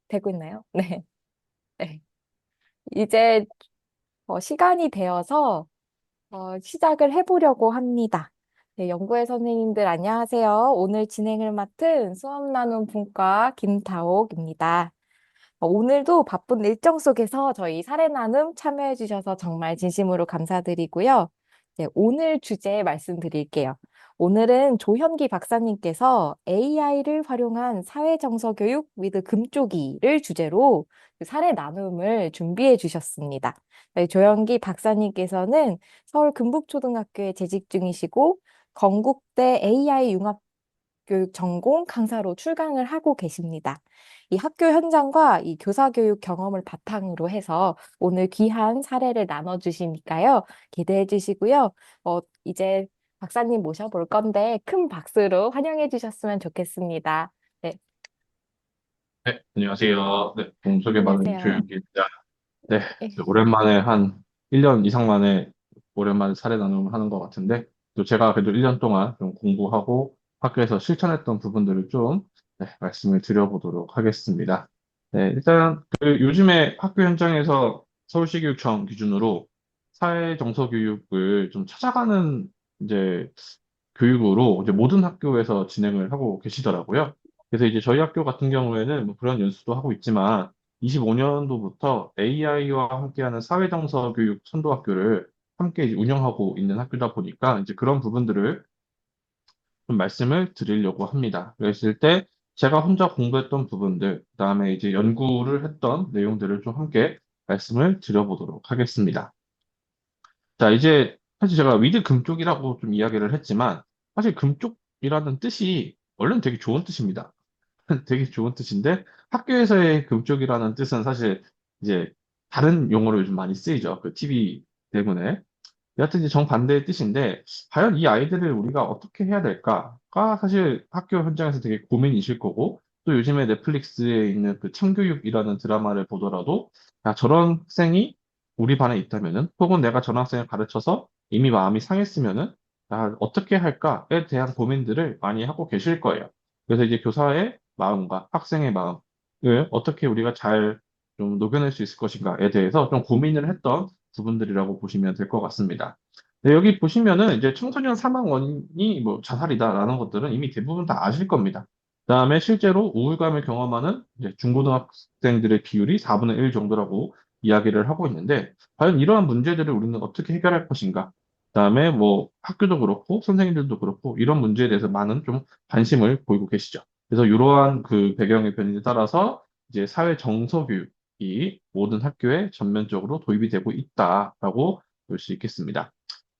되고 있나요? 네. 네. 이제 시간이 되어서 시작을 해보려고 합니다. 네, 연구회 선생님들 안녕하세요. 오늘 진행을 맡은 수업 나눔 분과 김다옥입니다. 오늘도 바쁜 일정 속에서 저희 사례 나눔 참여해 주셔서 정말 진심으로 감사드리고요. 네, 오늘 주제 말씀드릴게요. 오늘은 조현기 박사님께서 AI를 활용한 사회정서 교육 위드 금쪽이를 주제로 그 사례 나눔을 준비해 주셨습니다. 네, 조현기 박사님께서는 서울 금북초등학교에 재직 중이시고 건국대 AI 융합교육 전공 강사로 출강을 하고 계십니다. 이 학교 현장과 이 교사 교육 경험을 바탕으로 해서 오늘 귀한 사례를 나눠주시니까요. 기대해 주시고요. 이제 박사님 모셔볼 건데 큰 박수로 환영해 주셨으면 좋겠습니다. 네, 네, 안녕하세요. 네, 동서개발의 안녕하세요. 조윤기입니다. 네, 네, 오랜만에 한 1년 이상 만에 오랜만에 사례 나눔을 하는 것 같은데, 또 제가 그래도 1년 동안 좀 공부하고 학교에서 실천했던 부분들을 좀 말씀을 드려보도록 하겠습니다. 네, 일단 그 요즘에 학교 현장에서 서울시교육청 기준으로 사회정서교육을 좀 찾아가는 이제 교육으로 이제 모든 학교에서 진행을 하고 계시더라고요. 그래서 이제 저희 학교 같은 경우에는 뭐 그런 연수도 하고 있지만 25년도부터 AI와 함께하는 사회정서 교육 선도학교를 함께 이제 운영하고 있는 학교다 보니까 이제 그런 부분들을 좀 말씀을 드리려고 합니다. 그랬을 때 제가 혼자 공부했던 부분들, 그다음에 이제 연구를 했던 내용들을 좀 함께 말씀을 드려보도록 하겠습니다. 자, 이제 사실 제가 위드 금쪽이라고 좀 이야기를 했지만 사실 금쪽이라는 뜻이 원래는 되게 좋은 뜻입니다. 되게 좋은 뜻인데 학교에서의 금쪽이라는 뜻은 사실 이제 다른 용어로 요즘 많이 쓰이죠. 그 TV 때문에. 여하튼 이제 정반대의 뜻인데 과연 이 아이들을 우리가 어떻게 해야 될까가 사실 학교 현장에서 되게 고민이실 거고 또 요즘에 넷플릭스에 있는 그 참교육이라는 드라마를 보더라도 야, 저런 학생이 우리 반에 있다면은 혹은 내가 저런 학생을 가르쳐서 이미 마음이 상했으면은 아, 어떻게 할까에 대한 고민들을 많이 하고 계실 거예요. 그래서 이제 교사의 마음과 학생의 마음을 어떻게 우리가 잘 좀 녹여낼 수 있을 것인가에 대해서 좀 고민을 했던 부분들이라고 보시면 될 것 같습니다. 네, 여기 보시면은 이제 청소년 사망 원인이 뭐 자살이다라는 것들은 이미 대부분 다 아실 겁니다. 그다음에 실제로 우울감을 경험하는 이제 중고등학생들의 비율이 4분의 1 정도라고 이야기를 하고 있는데 과연 이러한 문제들을 우리는 어떻게 해결할 것인가? 그다음에 뭐 학교도 그렇고 선생님들도 그렇고 이런 문제에 대해서 많은 좀 관심을 보이고 계시죠. 그래서 이러한 그 배경의 변화에 따라서 이제 사회 정서 교육이 모든 학교에 전면적으로 도입이 되고 있다라고 볼 수 있겠습니다.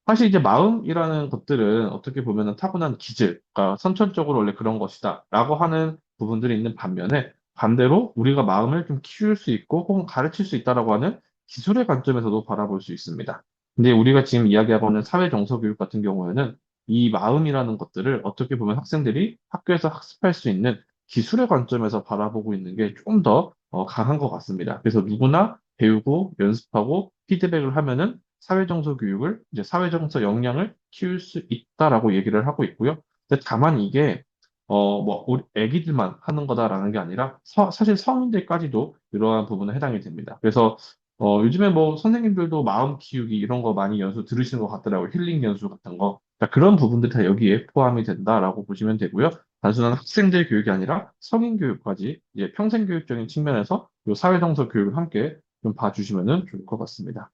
사실 이제 마음이라는 것들은 어떻게 보면은 타고난 기질, 그러니까 선천적으로 원래 그런 것이다 라고 하는 부분들이 있는 반면에 반대로 우리가 마음을 좀 키울 수 있고 혹은 가르칠 수 있다라고 하는 기술의 관점에서도 바라볼 수 있습니다. 근데 우리가 지금 이야기하고 있는 사회 정서 교육 같은 경우에는 이 마음이라는 것들을 어떻게 보면 학생들이 학교에서 학습할 수 있는 기술의 관점에서 바라보고 있는 게 조금 더 강한 것 같습니다. 그래서 누구나 배우고 연습하고 피드백을 하면은 사회정서 교육을 이제 사회정서 역량을 키울 수 있다라고 얘기를 하고 있고요. 근데 다만 이게 뭐 우리 애기들만 하는 거다라는 게 아니라 사실 성인들까지도 이러한 부분에 해당이 됩니다. 그래서 요즘에 뭐 선생님들도 마음 키우기 이런 거 많이 연수 들으시는 것 같더라고요. 힐링 연수 같은 거. 그러니까 그런 부분들이 다 여기에 포함이 된다라고 보시면 되고요. 단순한 학생들 교육이 아니라 성인 교육까지 이제 평생 교육적인 측면에서 이 사회정서 교육을 함께 좀 봐주시면 좋을 것 같습니다.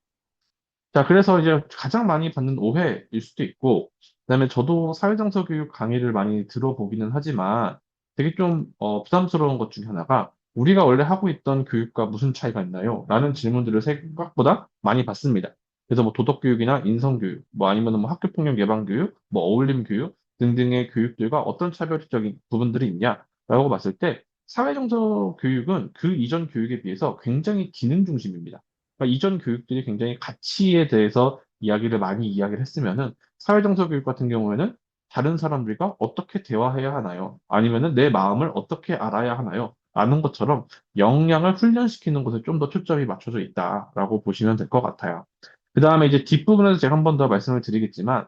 자, 그래서 이제 가장 많이 받는 오해일 수도 있고, 그다음에 저도 사회정서 교육 강의를 많이 들어보기는 하지만 되게 좀 부담스러운 것 중에 하나가 우리가 원래 하고 있던 교육과 무슨 차이가 있나요? 라는 질문들을 생각보다 많이 받습니다. 그래서 뭐 도덕교육이나 인성교육, 뭐 아니면 뭐 학교폭력 예방교육, 뭐 어울림교육 등등의 교육들과 어떤 차별적인 부분들이 있냐라고 봤을 때 사회정서 교육은 그 이전 교육에 비해서 굉장히 기능 중심입니다. 그러니까 이전 교육들이 굉장히 가치에 대해서 이야기를 많이 이야기를 했으면은 사회정서 교육 같은 경우에는 다른 사람들과 어떻게 대화해야 하나요? 아니면은 내 마음을 어떻게 알아야 하나요? 라는 것처럼 역량을 훈련시키는 것에 좀 더 초점이 맞춰져 있다라고 보시면 될 것 같아요. 그 다음에 이제 뒷부분에서 제가 한 번 더 말씀을 드리겠지만,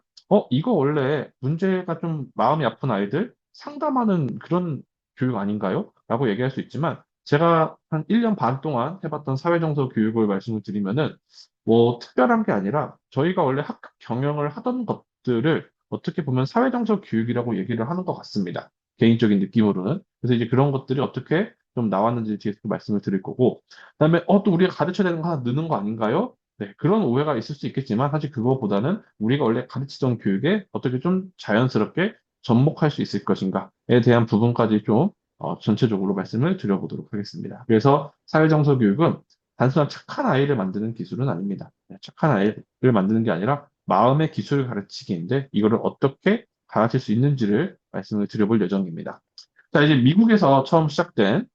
이거 원래 문제가 좀 마음이 아픈 아이들 상담하는 그런 교육 아닌가요? 라고 얘기할 수 있지만, 제가 한 1년 반 동안 해봤던 사회정서 교육을 말씀을 드리면은, 뭐, 특별한 게 아니라, 저희가 원래 학급 경영을 하던 것들을 어떻게 보면 사회정서 교육이라고 얘기를 하는 것 같습니다. 개인적인 느낌으로는. 그래서 이제 그런 것들이 어떻게 좀 나왔는지 뒤에서 말씀을 드릴 거고, 그다음에, 또 우리가 가르쳐야 되는 거 하나 느는 거 아닌가요? 네, 그런 오해가 있을 수 있겠지만, 사실 그거보다는 우리가 원래 가르치던 교육에 어떻게 좀 자연스럽게 접목할 수 있을 것인가에 대한 부분까지 좀 전체적으로 말씀을 드려보도록 하겠습니다. 그래서 사회정서 교육은 단순한 착한 아이를 만드는 기술은 아닙니다. 네, 착한 아이를 만드는 게 아니라 마음의 기술을 가르치기인데 이거를 어떻게 가르칠 수 있는지를 말씀을 드려볼 예정입니다. 자, 이제 미국에서 처음 시작된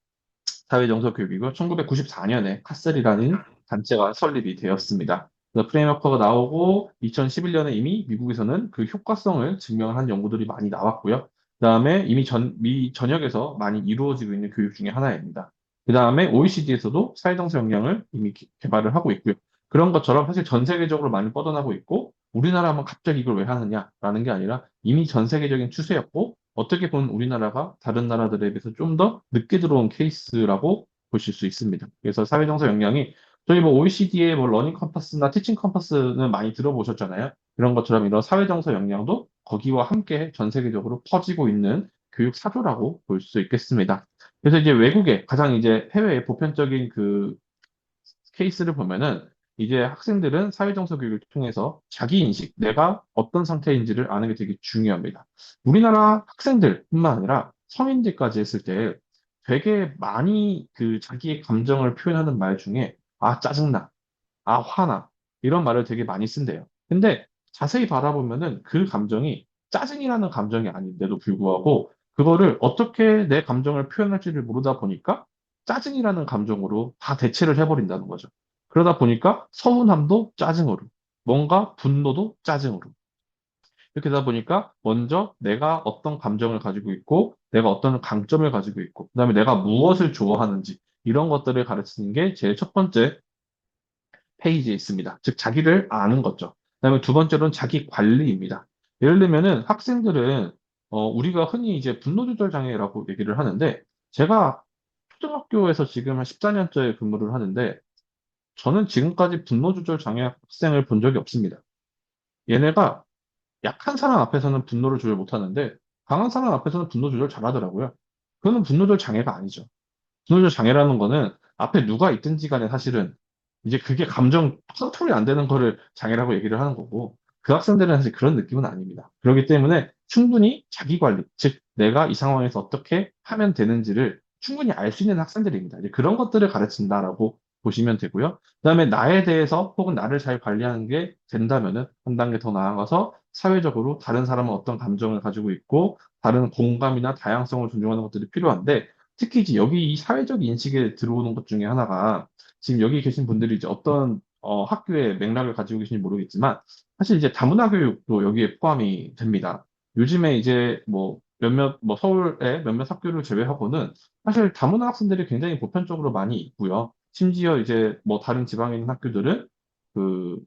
사회정서 교육이고 1994년에 카셀이라는 단체가 설립이 되었습니다. 그래서 프레임워크가 나오고 2011년에 이미 미국에서는 그 효과성을 증명한 연구들이 많이 나왔고요. 그다음에 이미 미 전역에서 많이 이루어지고 있는 교육 중에 하나입니다. 그다음에 OECD에서도 사회정서 역량을 이미 개발을 하고 있고요. 그런 것처럼 사실 전 세계적으로 많이 뻗어나고 있고 우리나라만 갑자기 이걸 왜 하느냐라는 게 아니라 이미 전 세계적인 추세였고 어떻게 보면 우리나라가 다른 나라들에 비해서 좀 더 늦게 들어온 케이스라고 보실 수 있습니다. 그래서 사회정서 역량이 저희 뭐 OECD의 뭐 러닝 컴퍼스나 티칭 컴퍼스는 많이 들어보셨잖아요. 그런 것처럼 이런 사회정서 역량도 거기와 함께 전 세계적으로 퍼지고 있는 교육 사조라고 볼 수 있겠습니다. 그래서 이제 외국에 가장 이제 해외의 보편적인 그 케이스를 보면은 이제 학생들은 사회정서 교육을 통해서 자기 인식, 내가 어떤 상태인지를 아는 게 되게 중요합니다. 우리나라 학생들뿐만 아니라 성인들까지 했을 때 되게 많이 그 자기의 감정을 표현하는 말 중에 짜증나, 화나 이런 말을 되게 많이 쓴대요. 근데 자세히 바라보면은 그 감정이 짜증이라는 감정이 아닌데도 불구하고 그거를 어떻게 내 감정을 표현할지를 모르다 보니까 짜증이라는 감정으로 다 대체를 해버린다는 거죠. 그러다 보니까 서운함도 짜증으로, 뭔가 분노도 짜증으로. 이렇게 되다 보니까 먼저 내가 어떤 감정을 가지고 있고, 내가 어떤 강점을 가지고 있고, 그다음에 내가 무엇을 좋아하는지 이런 것들을 가르치는 게 제일 첫 번째 페이지에 있습니다. 즉, 자기를 아는 거죠. 그다음에 두 번째로는 자기 관리입니다. 예를 들면은 학생들은 우리가 흔히 이제 분노조절 장애라고 얘기를 하는데 제가 초등학교에서 지금 한 14년째 근무를 하는데 저는 지금까지 분노조절 장애 학생을 본 적이 없습니다. 얘네가 약한 사람 앞에서는 분노를 조절 못하는데 강한 사람 앞에서는 분노 조절 잘하더라고요. 그거는 분노조절 장애가 아니죠. 분노조절 장애라는 거는 앞에 누가 있든지 간에 사실은 이제 그게 감정 컨트롤이 안 되는 거를 장애라고 얘기를 하는 거고 그 학생들은 사실 그런 느낌은 아닙니다. 그렇기 때문에 충분히 자기 관리, 즉 내가 이 상황에서 어떻게 하면 되는지를 충분히 알 수 있는 학생들입니다. 이제 그런 것들을 가르친다라고 보시면 되고요. 그다음에 나에 대해서 혹은 나를 잘 관리하는 게 된다면은 한 단계 더 나아가서 사회적으로 다른 사람은 어떤 감정을 가지고 있고 다른 공감이나 다양성을 존중하는 것들이 필요한데 특히 이제 여기 이 사회적 인식에 들어오는 것 중에 하나가 지금 여기 계신 분들이 이제 어떤 학교의 맥락을 가지고 계신지 모르겠지만 사실 이제 다문화 교육도 여기에 포함이 됩니다. 요즘에 이제 뭐 몇몇 뭐 서울의 몇몇 학교를 제외하고는 사실 다문화 학생들이 굉장히 보편적으로 많이 있고요. 심지어 이제 뭐 다른 지방에 있는 학교들은 그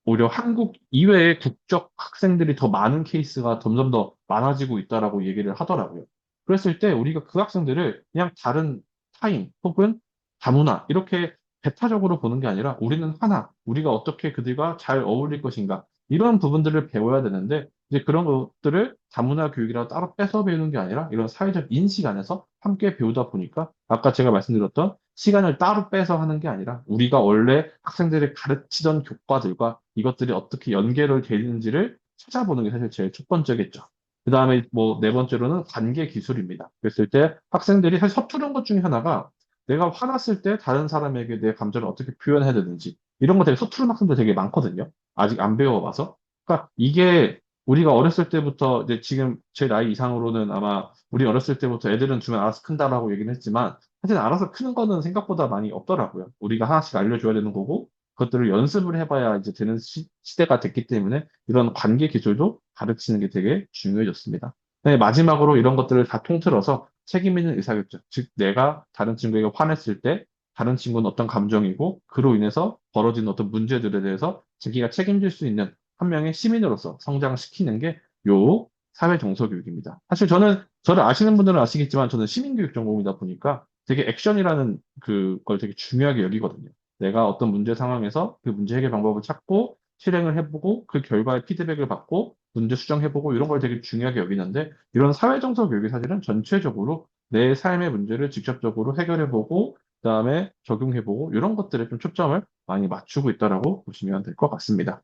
오히려 한국 이외의 국적 학생들이 더 많은 케이스가 점점 더 많아지고 있다라고 얘기를 하더라고요. 그랬을 때 우리가 그 학생들을 그냥 다른 타인 혹은 다문화 이렇게 배타적으로 보는 게 아니라 우리는 하나, 우리가 어떻게 그들과 잘 어울릴 것인가 이런 부분들을 배워야 되는데 이제 그런 것들을 다문화 교육이라 따로 뺏어 배우는 게 아니라 이런 사회적 인식 안에서 함께 배우다 보니까 아까 제가 말씀드렸던 시간을 따로 빼서 하는 게 아니라 우리가 원래 학생들이 가르치던 교과들과 이것들이 어떻게 연계를 되는지를 찾아보는 게 사실 제일 첫 번째겠죠. 그 다음에 뭐 네 번째로는 관계 기술입니다. 그랬을 때 학생들이 사실 서투른 것 중에 하나가 내가 화났을 때 다른 사람에게 내 감정을 어떻게 표현해야 되는지 이런 거 되게 서투른 학생들 되게 많거든요. 아직 안 배워봐서. 그러니까 이게 우리가 어렸을 때부터 이제 지금 제 나이 이상으로는 아마 우리 어렸을 때부터 애들은 주면 알아서 큰다라고 얘기는 했지만 사실 알아서 크는 거는 생각보다 많이 없더라고요. 우리가 하나씩 알려줘야 되는 거고, 그것들을 연습을 해봐야 이제 되는 시대가 됐기 때문에 이런 관계 기술도 가르치는 게 되게 중요해졌습니다. 네, 마지막으로 이런 것들을 다 통틀어서 책임 있는 의사결정. 즉, 내가 다른 친구에게 화냈을 때 다른 친구는 어떤 감정이고, 그로 인해서 벌어진 어떤 문제들에 대해서 자기가 책임질 수 있는 한 명의 시민으로서 성장시키는 게 요 사회 정서 교육입니다. 사실 저는 저를 아시는 분들은 아시겠지만 저는 시민교육 전공이다 보니까 되게 액션이라는 그걸 되게 중요하게 여기거든요. 내가 어떤 문제 상황에서 그 문제 해결 방법을 찾고 실행을 해보고 그 결과의 피드백을 받고 문제 수정해보고 이런 걸 되게 중요하게 여기는데 이런 사회정서 교육이 사실은 전체적으로 내 삶의 문제를 직접적으로 해결해보고 그다음에 적용해보고 이런 것들에 좀 초점을 많이 맞추고 있다라고 보시면 될 것 같습니다.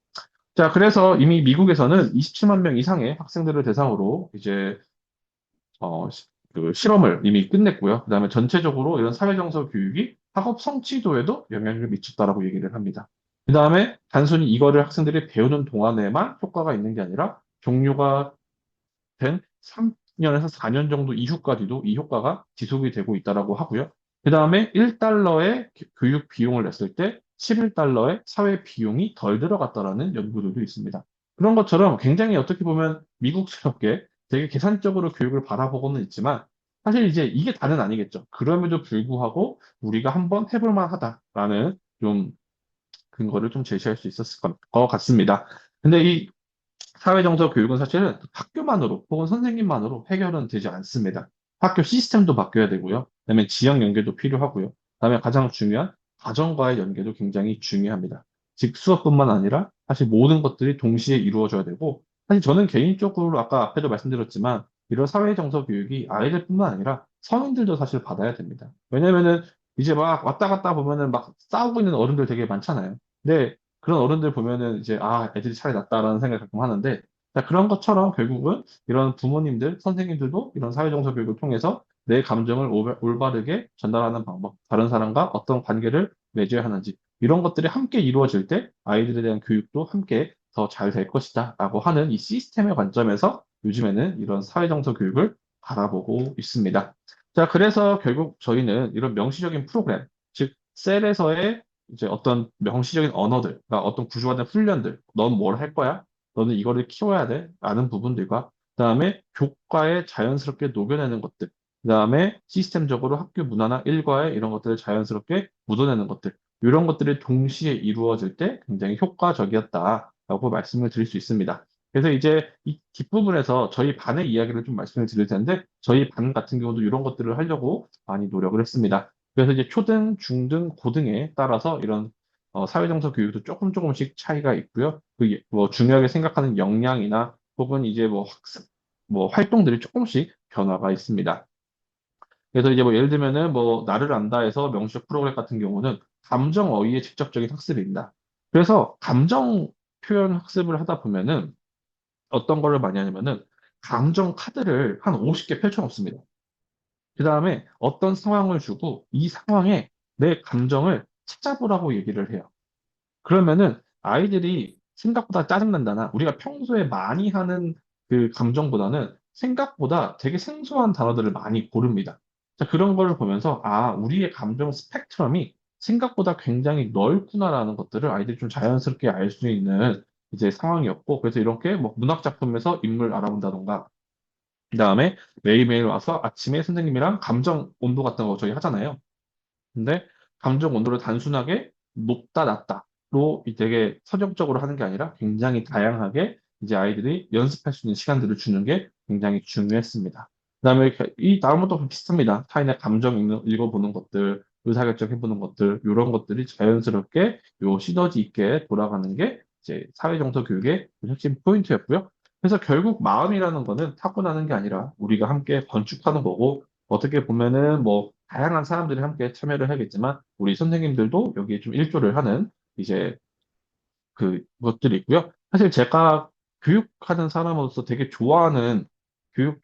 자, 그래서 이미 미국에서는 27만 명 이상의 학생들을 대상으로 이제 그 실험을 이미 끝냈고요. 그다음에 전체적으로 이런 사회정서 교육이 학업 성취도에도 영향을 미쳤다라고 얘기를 합니다. 그다음에 단순히 이거를 학생들이 배우는 동안에만 효과가 있는 게 아니라 종료가 된 3년에서 4년 정도 이후까지도 이 효과가 지속이 되고 있다라고 하고요. 그 다음에 1달러의 교육 비용을 냈을 때 11달러의 사회 비용이 덜 들어갔다라는 연구들도 있습니다. 그런 것처럼 굉장히 어떻게 보면 미국스럽게 되게 계산적으로 교육을 바라보고는 있지만 사실 이제 이게 다는 아니겠죠. 그럼에도 불구하고 우리가 한번 해볼 만하다라는 좀 근거를 좀 제시할 수 있었을 것 같습니다. 근데 이 사회정서 교육은 사실은 학교만으로 혹은 선생님만으로 해결은 되지 않습니다. 학교 시스템도 바뀌어야 되고요. 그다음에 지역 연계도 필요하고요. 그다음에 가장 중요한 가정과의 연계도 굉장히 중요합니다. 즉 수업뿐만 아니라 사실 모든 것들이 동시에 이루어져야 되고 사실 저는 개인적으로 아까 앞에도 말씀드렸지만 이런 사회정서 교육이 아이들뿐만 아니라 성인들도 사실 받아야 됩니다. 왜냐면은 이제 막 왔다 갔다 보면은 막 싸우고 있는 어른들 되게 많잖아요. 근데 그런 어른들 보면은 이제 아 애들이 차라리 낫다라는 생각을 가끔 하는데 자, 그런 것처럼 결국은 이런 부모님들, 선생님들도 이런 사회정서 교육을 통해서 내 감정을 올바르게 전달하는 방법, 다른 사람과 어떤 관계를 맺어야 하는지 이런 것들이 함께 이루어질 때 아이들에 대한 교육도 함께 더 잘 될 것이다 라고 하는 이 시스템의 관점에서 요즘에는 이런 사회정서 교육을 바라보고 있습니다. 자, 그래서 결국 저희는 이런 명시적인 프로그램, 즉 셀에서의 이제 어떤 명시적인 언어들, 그러니까 어떤 구조화된 훈련들, 넌 뭘 할 거야? 너는 이거를 키워야 돼? 라는 부분들과, 그다음에 교과에 자연스럽게 녹여내는 것들, 그다음에 시스템적으로 학교 문화나 일과에 이런 것들을 자연스럽게 묻어내는 것들, 이런 것들이 동시에 이루어질 때 굉장히 효과적이었다라고 말씀을 드릴 수 있습니다. 그래서 이제 이 뒷부분에서 저희 반의 이야기를 좀 말씀을 드릴 텐데, 저희 반 같은 경우도 이런 것들을 하려고 많이 노력을 했습니다. 그래서 이제 초등, 중등, 고등에 따라서 이런 사회정서 교육도 조금 조금씩 차이가 있고요. 뭐 중요하게 생각하는 역량이나 혹은 이제 뭐 학습, 뭐 활동들이 조금씩 변화가 있습니다. 그래서 이제 뭐 예를 들면은 뭐 나를 안다 해서 명시적 프로그램 같은 경우는 감정 어휘의 직접적인 학습입니다. 그래서 감정 표현 학습을 하다 보면은 어떤 거를 많이 하냐면은 감정 카드를 한 50개 펼쳐 놓습니다. 그 다음에 어떤 상황을 주고 이 상황에 내 감정을 찾아보라고 얘기를 해요. 그러면은 아이들이 생각보다 짜증난다나 우리가 평소에 많이 하는 그 감정보다는 생각보다 되게 생소한 단어들을 많이 고릅니다. 자, 그런 거를 보면서 아, 우리의 감정 스펙트럼이 생각보다 굉장히 넓구나라는 것들을 아이들이 좀 자연스럽게 알 수 있는 이제 상황이었고 그래서 이렇게 뭐 문학 작품에서 인물 알아본다던가 그다음에 매일매일 와서 아침에 선생님이랑 감정 온도 같은 거 저희 하잖아요. 근데 감정 온도를 단순하게 높다, 낮다로 되게 서정적으로 하는 게 아니라 굉장히 다양하게 이제 아이들이 연습할 수 있는 시간들을 주는 게 굉장히 중요했습니다. 그다음에 이 다음은 또 비슷합니다. 타인의 감정 읽어보는 것들, 의사결정 해보는 것들, 이런 것들이 자연스럽게 요 시너지 있게 돌아가는 게 이제 사회정서 교육의 핵심 포인트였고요. 그래서 결국 마음이라는 거는 타고나는 게 아니라 우리가 함께 건축하는 거고 어떻게 보면은 뭐 다양한 사람들이 함께 참여를 하겠지만 우리 선생님들도 여기에 좀 일조를 하는 이제 그 것들이 있고요. 사실 제가 교육하는 사람으로서 되게 좋아하는 교육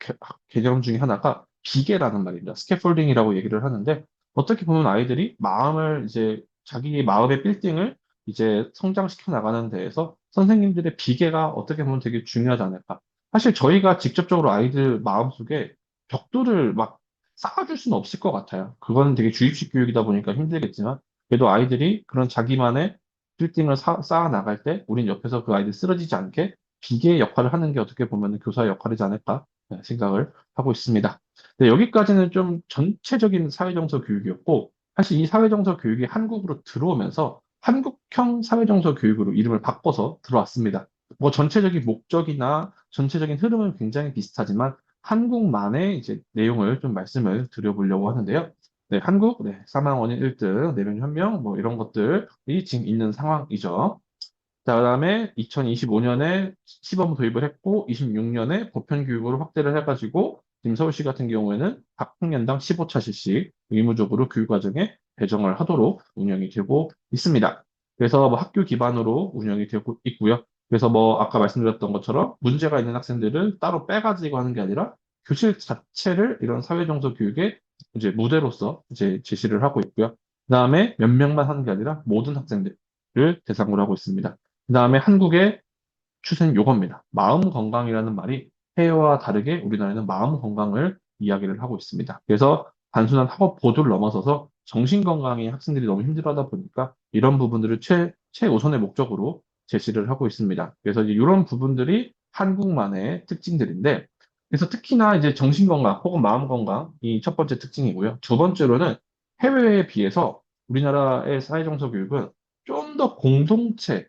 개념 중에 하나가 비계라는 말입니다. 스캐폴딩이라고 얘기를 하는데 어떻게 보면 아이들이 마음을 이제 자기 마음의 빌딩을 이제 성장시켜 나가는 데에서 선생님들의 비계가 어떻게 보면 되게 중요하지 않을까. 사실 저희가 직접적으로 아이들 마음속에 벽돌을 막 쌓아줄 수는 없을 것 같아요. 그거는 되게 주입식 교육이다 보니까 힘들겠지만 그래도 아이들이 그런 자기만의 빌딩을 쌓아 나갈 때 우린 옆에서 그 아이들 쓰러지지 않게 기계의 역할을 하는 게 어떻게 보면 교사의 역할이지 않을까 생각을 하고 있습니다. 네, 여기까지는 좀 전체적인 사회정서 교육이었고 사실 이 사회정서 교육이 한국으로 들어오면서 한국형 사회정서 교육으로 이름을 바꿔서 들어왔습니다. 뭐 전체적인 목적이나 전체적인 흐름은 굉장히 비슷하지만 한국만의 이제 내용을 좀 말씀을 드려보려고 하는데요. 네, 한국, 네, 사망원인 1등, 내년 현명, 뭐 이런 것들이 지금 있는 상황이죠. 자, 그다음에 2025년에 시범 도입을 했고, 26년에 보편 교육으로 확대를 해가지고, 지금 서울시 같은 경우에는 각 학년당 15차씩 의무적으로 교육과정에 배정을 하도록 운영이 되고 있습니다. 그래서 뭐 학교 기반으로 운영이 되고 있고요. 그래서 뭐 아까 말씀드렸던 것처럼 문제가 있는 학생들을 따로 빼가지고 하는 게 아니라 교실 자체를 이런 사회정서 교육의 이제 무대로서 이제 제시를 하고 있고요. 그다음에 몇 명만 하는 게 아니라 모든 학생들을 대상으로 하고 있습니다. 그다음에 한국의 추세는 요겁니다. 마음 건강이라는 말이 해외와 다르게 우리나라에는 마음 건강을 이야기를 하고 있습니다. 그래서 단순한 학업 보조를 넘어서서 정신 건강에 학생들이 너무 힘들어하다 보니까 이런 부분들을 최우선의 목적으로 제시를 하고 있습니다. 그래서 이제 이런 부분들이 한국만의 특징들인데, 그래서 특히나 이제 정신 건강 혹은 마음 건강이 첫 번째 특징이고요. 두 번째로는 해외에 비해서 우리나라의 사회정서 교육은 좀 더 공동체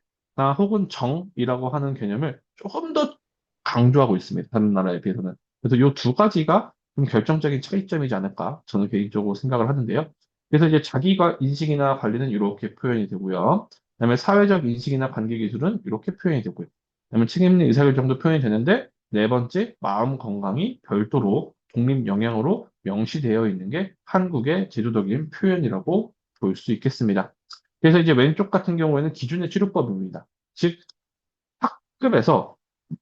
혹은 정이라고 하는 개념을 조금 더 강조하고 있습니다. 다른 나라에 비해서는. 그래서 이 두 가지가 좀 결정적인 차이점이지 않을까 저는 개인적으로 생각을 하는데요. 그래서 이제 자기가 인식이나 관리는 이렇게 표현이 되고요. 그다음에 사회적 인식이나 관계 기술은 이렇게 표현이 되고요. 그다음에 책임 있는 의사결정도 표현이 되는데 네 번째 마음 건강이 별도로 독립 영역으로 명시되어 있는 게 한국의 제도적인 표현이라고 볼 수 있겠습니다. 그래서 이제 왼쪽 같은 경우에는 기준의 치료법입니다. 즉, 학급에서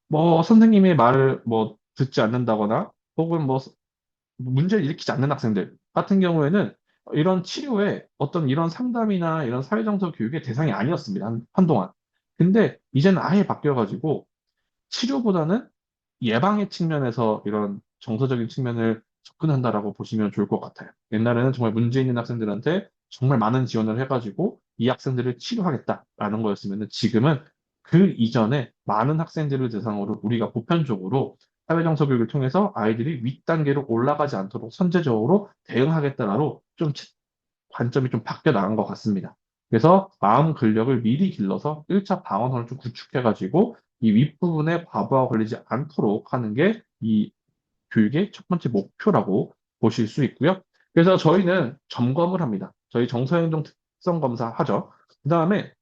뭐 선생님의 말을 뭐 듣지 않는다거나 혹은 뭐 문제를 일으키지 않는 학생들 같은 경우에는 이런 치료에 어떤 이런 상담이나 이런 사회정서 교육의 대상이 아니었습니다. 한동안. 근데 이제는 아예 바뀌어가지고 치료보다는 예방의 측면에서 이런 정서적인 측면을 접근한다라고 보시면 좋을 것 같아요. 옛날에는 정말 문제 있는 학생들한테 정말 많은 지원을 해가지고 이 학생들을 치료하겠다라는 거였으면 지금은 그 이전에 많은 학생들을 대상으로 우리가 보편적으로 사회정서 교육을 통해서 아이들이 윗단계로 올라가지 않도록 선제적으로 대응하겠다라로 좀 관점이 좀 바뀌어 나간 것 같습니다. 그래서 마음 근력을 미리 길러서 1차 방어선을 좀 구축해가지고 이 윗부분에 과부하가 걸리지 않도록 하는 게 이 교육의 첫 번째 목표라고 보실 수 있고요. 그래서 저희는 점검을 합니다. 저희 정서행동 특성 검사 하죠. 그 다음에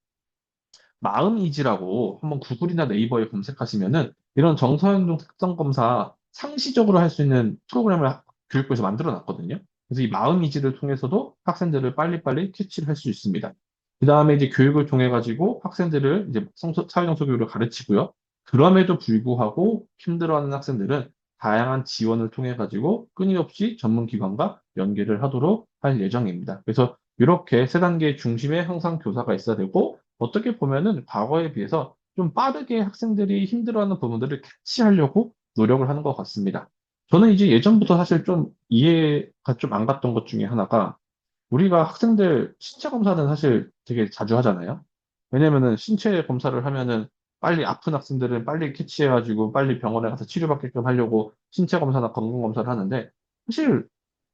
마음이지라고 한번 구글이나 네이버에 검색하시면은 이런 정서행동 특성 검사 상시적으로 할 수 있는 프로그램을 교육부에서 만들어 놨거든요. 그래서 이 마음이지를 통해서도 학생들을 빨리빨리 캐치를 할 수 있습니다. 그 다음에 이제 교육을 통해 가지고 학생들을 이제 사회정서 교육을 가르치고요. 그럼에도 불구하고 힘들어하는 학생들은 다양한 지원을 통해 가지고 끊임없이 전문기관과 연계를 하도록 할 예정입니다. 그래서 이렇게 세 단계의 중심에 항상 교사가 있어야 되고 어떻게 보면은 과거에 비해서 좀 빠르게 학생들이 힘들어하는 부분들을 캐치하려고 노력을 하는 것 같습니다. 저는 이제 예전부터 사실 좀 이해가 좀 안 갔던 것 중에 하나가 우리가 학생들 신체 검사는 사실 되게 자주 하잖아요. 왜냐면은 신체 검사를 하면은 빨리 아픈 학생들은 빨리 캐치해가지고 빨리 병원에 가서 치료받게끔 하려고 신체 검사나 건강 검사를 하는데 사실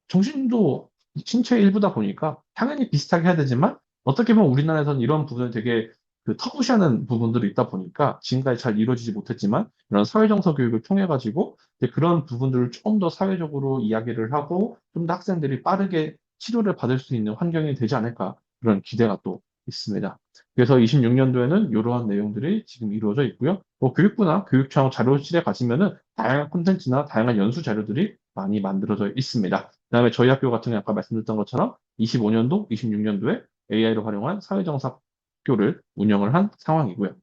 정신도 신체의 일부다 보니까 당연히 비슷하게 해야 되지만 어떻게 보면 우리나라에서는 이런 부분을 되게 터부시하는 부분들이 있다 보니까 지금까지 잘 이루어지지 못했지만 이런 사회정서 교육을 통해 가지고 이제 그런 부분들을 조금 더 사회적으로 이야기를 하고 좀 더 학생들이 빠르게 치료를 받을 수 있는 환경이 되지 않을까 그런 기대가 또 있습니다. 그래서 26년도에는 이러한 내용들이 지금 이루어져 있고요. 뭐 교육부나 교육청 자료실에 가시면은 다양한 콘텐츠나 다양한 연수 자료들이 많이 만들어져 있습니다. 그다음에 저희 학교 같은 경우 아까 말씀드렸던 것처럼 25년도, 26년도에 AI를 활용한 사회정사 학교를 운영을 한 상황이고요.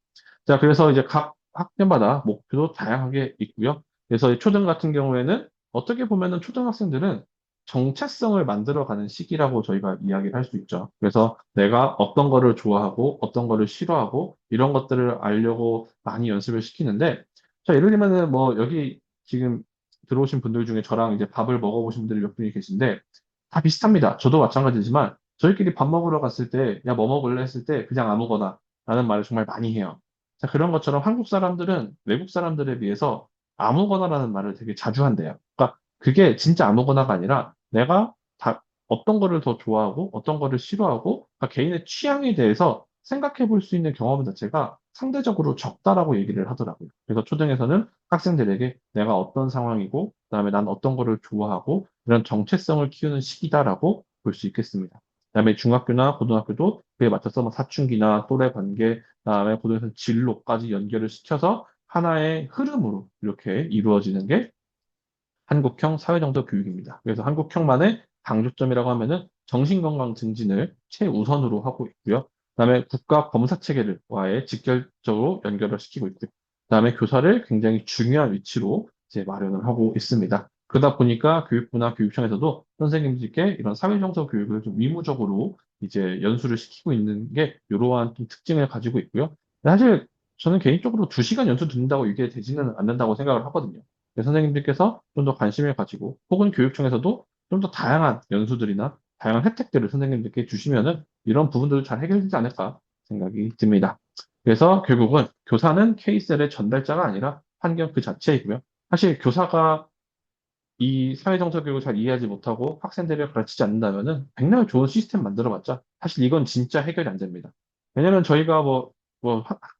자, 그래서 이제 각 학년마다 목표도 다양하게 있고요. 그래서 이 초등 같은 경우에는 어떻게 보면은 초등학생들은 정체성을 만들어가는 시기라고 저희가 이야기를 할 수 있죠. 그래서 내가 어떤 거를 좋아하고 어떤 거를 싫어하고 이런 것들을 알려고 많이 연습을 시키는데, 자, 예를 들면은 뭐 여기 지금 들어오신 분들 중에 저랑 이제 밥을 먹어보신 분들이 몇 분이 계신데 다 비슷합니다. 저도 마찬가지지만 저희끼리 밥 먹으러 갔을 때, 야, 뭐 먹을래 했을 때 그냥 아무거나 라는 말을 정말 많이 해요. 자, 그런 것처럼 한국 사람들은 외국 사람들에 비해서 아무거나라는 말을 되게 자주 한대요. 그러니까 그게 진짜 아무거나가 아니라 내가 어떤 거를 더 좋아하고 어떤 거를 싫어하고 그러니까 개인의 취향에 대해서 생각해 볼 수 있는 경험 자체가 상대적으로 적다라고 얘기를 하더라고요. 그래서 초등에서는 학생들에게 내가 어떤 상황이고 그다음에 난 어떤 거를 좋아하고 이런 정체성을 키우는 시기다라고 볼 수 있겠습니다. 그다음에 중학교나 고등학교도 그에 맞춰서 뭐 사춘기나 또래 관계, 그다음에 고등에서 진로까지 연결을 시켜서 하나의 흐름으로 이렇게 이루어지는 게 한국형 사회정서 교육입니다. 그래서 한국형만의 강조점이라고 하면은 정신건강 증진을 최우선으로 하고 있고요. 그다음에 국가 검사 체계와의 직결적으로 연결을 시키고 있고요. 그다음에 교사를 굉장히 중요한 위치로 이제 마련을 하고 있습니다. 그러다 보니까 교육부나 교육청에서도 선생님들께 이런 사회정서 교육을 좀 의무적으로 이제 연수를 시키고 있는 게 이러한 좀 특징을 가지고 있고요. 사실 저는 개인적으로 2시간 연수 듣는다고 이게 되지는 않는다고 생각을 하거든요. 선생님들께서 좀 더 관심을 가지고 혹은 교육청에서도 좀 더 다양한 연수들이나 다양한 혜택들을 선생님들께 주시면은 이런 부분들도 잘 해결되지 않을까 생각이 듭니다. 그래서 결국은 교사는 K셀의 전달자가 아니라 환경 그 자체이고요. 사실 교사가 이 사회정서 교육을 잘 이해하지 못하고 학생들을 가르치지 않는다면은 백날 좋은 시스템 만들어봤자 사실 이건 진짜 해결이 안 됩니다. 왜냐면 저희가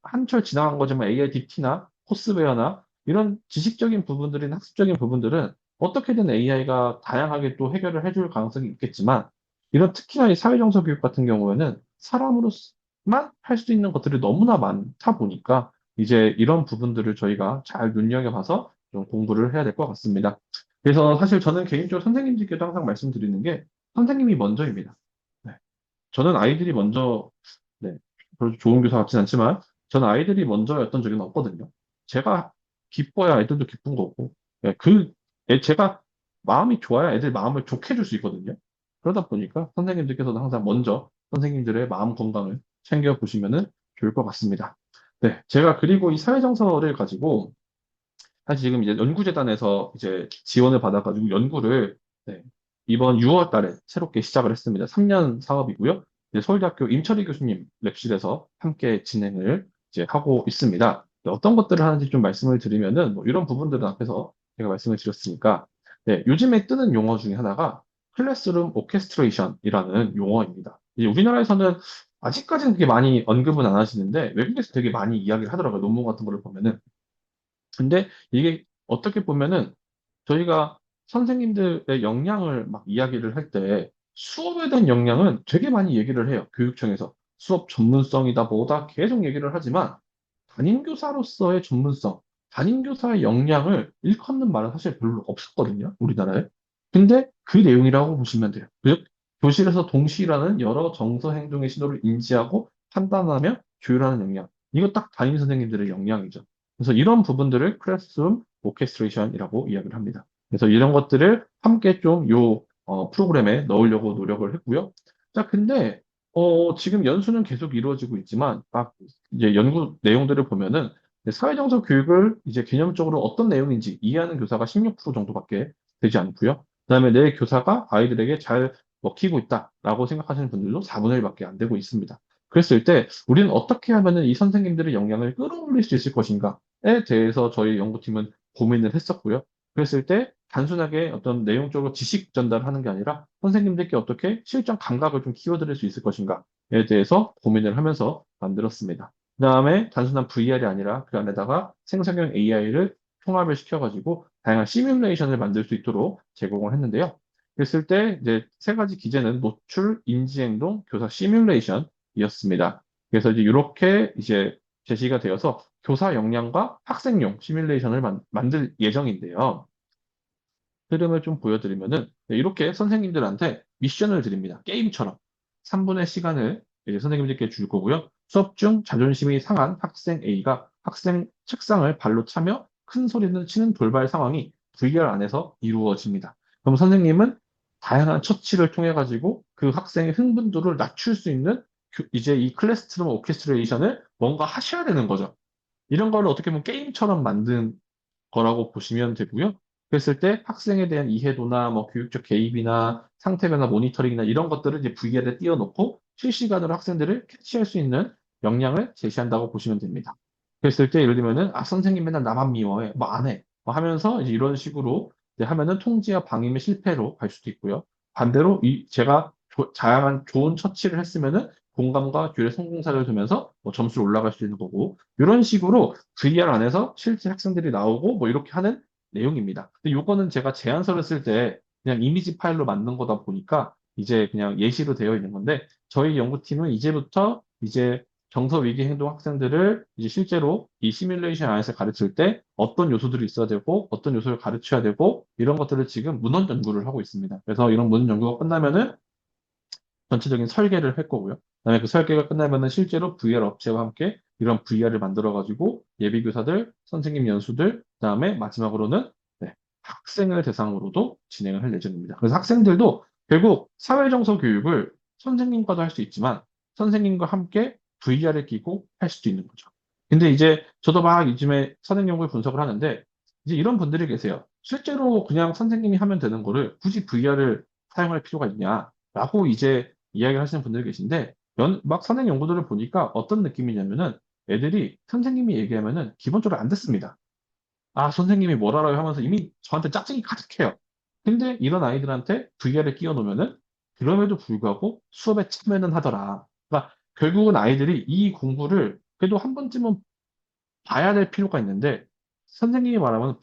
한철 지나간 거지만 AIDT나 코스웨어나 이런 지식적인 부분들이나 학습적인 부분들은 어떻게든 AI가 다양하게 또 해결을 해줄 가능성이 있겠지만 이런 특히나 이 사회정서 교육 같은 경우에는 사람으로만 할 수 있는 것들이 너무나 많다 보니까 이제 이런 부분들을 저희가 잘 눈여겨봐서 좀 공부를 해야 될 것 같습니다. 그래서 사실 저는 개인적으로 선생님들께도 항상 말씀드리는 게 선생님이 먼저입니다. 네. 저는 아이들이 먼저, 네, 별로 좋은 교사 같진 않지만 저는 아이들이 먼저였던 적은 없거든요. 제가 기뻐야 애들도 기쁜 거고, 네, 제가 마음이 좋아야 애들 마음을 좋게 해줄 수 있거든요. 그러다 보니까 선생님들께서도 항상 먼저 선생님들의 마음 건강을 챙겨보시면은 좋을 것 같습니다. 네, 제가 그리고 이 사회정서를 가지고 사실 지금 이제 연구재단에서 이제 지원을 받아가지고 연구를 네, 이번 6월 달에 새롭게 시작을 했습니다. 3년 사업이고요. 이제 서울대학교 임철희 교수님 랩실에서 함께 진행을 이제 하고 있습니다. 네, 어떤 것들을 하는지 좀 말씀을 드리면은 뭐 이런 부분들은 앞에서 제가 말씀을 드렸으니까 네, 요즘에 뜨는 용어 중에 하나가 클래스룸 오케스트레이션이라는 용어입니다. 이제 우리나라에서는 아직까지는 그게 많이 언급은 안 하시는데 외국에서 되게 많이 이야기를 하더라고요. 논문 같은 거를 보면은. 근데 이게 어떻게 보면은 저희가 선생님들의 역량을 막 이야기를 할 때 수업에 대한 역량은 되게 많이 얘기를 해요. 교육청에서. 수업 전문성이다 뭐다 계속 얘기를 하지만 담임교사로서의 전문성, 담임교사의 역량을 일컫는 말은 사실 별로 없었거든요. 우리나라에. 근데 그 내용이라고 보시면 돼요. 즉, 교실에서 동시라는 여러 정서 행동의 신호를 인지하고 판단하며 조율하는 역량. 이거 딱 담임 선생님들의 역량이죠. 그래서 이런 부분들을 클래스룸 오케스트레이션이라고 이야기를 합니다. 그래서 이런 것들을 함께 좀 프로그램에 넣으려고 노력을 했고요. 자, 근데 지금 연수는 계속 이루어지고 있지만 막 이제 연구 내용들을 보면은 사회정서 교육을 이제 개념적으로 어떤 내용인지 이해하는 교사가 16% 정도밖에 되지 않고요. 그다음에 내 교사가 아이들에게 잘 먹히고 있다라고 생각하시는 분들도 4분의 1밖에 안 되고 있습니다. 그랬을 때 우리는 어떻게 하면은 이 선생님들의 역량을 끌어올릴 수 있을 것인가에 대해서 저희 연구팀은 고민을 했었고요. 그랬을 때 단순하게 어떤 내용적으로 지식 전달하는 게 아니라 선생님들께 어떻게 실전 감각을 좀 키워드릴 수 있을 것인가에 대해서 고민을 하면서 만들었습니다. 그다음에 단순한 VR이 아니라 그 안에다가 생성형 AI를 통합을 시켜가지고 다양한 시뮬레이션을 만들 수 있도록 제공을 했는데요. 그랬을 때 이제 3가지 기제는 노출, 인지행동, 교사 시뮬레이션이었습니다. 그래서 이제 이렇게 이제 제시가 되어서 교사 역량과 학생용 시뮬레이션을 만들 예정인데요. 흐름을 좀 보여드리면은 네, 이렇게 선생님들한테 미션을 드립니다. 게임처럼 3분의 시간을 이제 선생님들께 줄 거고요. 수업 중 자존심이 상한 학생 A가 학생 책상을 발로 차며 큰 소리를 치는 돌발 상황이 VR 안에서 이루어집니다. 그럼 선생님은 다양한 처치를 통해 가지고 그 학생의 흥분도를 낮출 수 있는 이제 이 클래스룸 오케스트레이션을 뭔가 하셔야 되는 거죠. 이런 걸 어떻게 보면 게임처럼 만든 거라고 보시면 되고요. 그랬을 때 학생에 대한 이해도나 뭐 교육적 개입이나 상태 변화 모니터링이나 이런 것들을 이제 VR에 띄워놓고 실시간으로 학생들을 캐치할 수 있는 역량을 제시한다고 보시면 됩니다. 그랬을 때 예를 들면은 아 선생님 맨날 나만 미워해 뭐 안 해 뭐 하면서 이제 이런 식으로 이제 하면은 통제와 방임의 실패로 갈 수도 있고요. 반대로 이 제가 다양한 좋은 처치를 했으면은 공감과 교의 성공사를 두면서 뭐 점수를 올라갈 수 있는 거고 이런 식으로 VR 안에서 실제 학생들이 나오고 뭐 이렇게 하는 내용입니다. 근데 요거는 제가 제안서를 쓸 때 그냥 이미지 파일로 만든 거다 보니까 이제 그냥 예시로 되어 있는 건데 저희 연구팀은 이제부터 이제 정서 위기 행동 학생들을 이제 실제로 이 시뮬레이션 안에서 가르칠 때 어떤 요소들이 있어야 되고 어떤 요소를 가르쳐야 되고 이런 것들을 지금 문헌 연구를 하고 있습니다. 그래서 이런 문헌 연구가 끝나면은 전체적인 설계를 할 거고요. 그다음에 그 설계가 끝나면은 실제로 VR 업체와 함께 이런 VR을 만들어가지고 예비교사들, 선생님 연수들, 그다음에 마지막으로는 네, 학생을 대상으로도 진행을 할 예정입니다. 그래서 학생들도 결국 사회정서 교육을 선생님과도 할 수 있지만 선생님과 함께 VR을 끼고 할 수도 있는 거죠. 근데 이제 저도 막 요즘에 선행 연구를 분석을 하는데 이제 이런 분들이 계세요. 실제로 그냥 선생님이 하면 되는 거를 굳이 VR을 사용할 필요가 있냐라고 이제 이야기를 하시는 분들이 계신데, 막 선행 연구들을 보니까 어떤 느낌이냐면은 애들이 선생님이 얘기하면은 기본적으로 안 듣습니다. 아, 선생님이 뭘 알아요 하면서 이미 저한테 짜증이 가득해요. 근데 이런 아이들한테 VR을 끼워 놓으면은 그럼에도 불구하고 수업에 참여는 하더라. 그러니까 결국은 아이들이 이 공부를 그래도 한 번쯤은 봐야 될 필요가 있는데 선생님이 말하면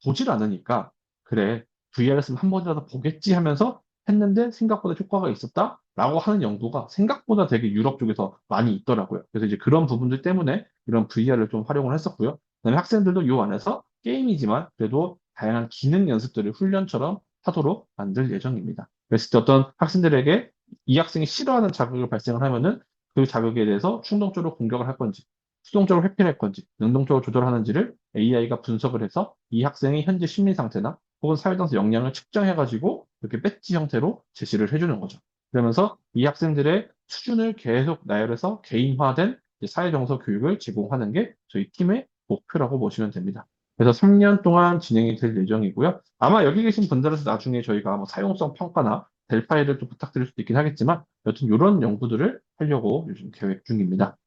보질 않으니까 그래 VR 쓰면 한 번이라도 보겠지 하면서 했는데 생각보다 효과가 있었다라고 하는 연구가 생각보다 되게 유럽 쪽에서 많이 있더라고요. 그래서 이제 그런 부분들 때문에 이런 VR을 좀 활용을 했었고요. 그다음에 학생들도 요 안에서 게임이지만 그래도 다양한 기능 연습들을 훈련처럼 하도록 만들 예정입니다. 그랬을 때 어떤 학생들에게 이 학생이 싫어하는 자극을 발생을 하면은 그 자극에 대해서 충동적으로 공격을 할 건지 수동적으로 회피를 할 건지, 능동적으로 조절하는지를 AI가 분석을 해서 이 학생의 현재 심리 상태나 혹은 사회정서 역량을 측정해가지고 이렇게 배지 형태로 제시를 해주는 거죠. 그러면서 이 학생들의 수준을 계속 나열해서 개인화된 이제 사회정서 교육을 제공하는 게 저희 팀의 목표라고 보시면 됩니다. 그래서 3년 동안 진행이 될 예정이고요. 아마 여기 계신 분들한테 나중에 저희가 뭐 사용성 평가나 델 파일을 또 부탁드릴 수도 있긴 하겠지만, 여튼 이런 연구들을 하려고 요즘 계획 중입니다.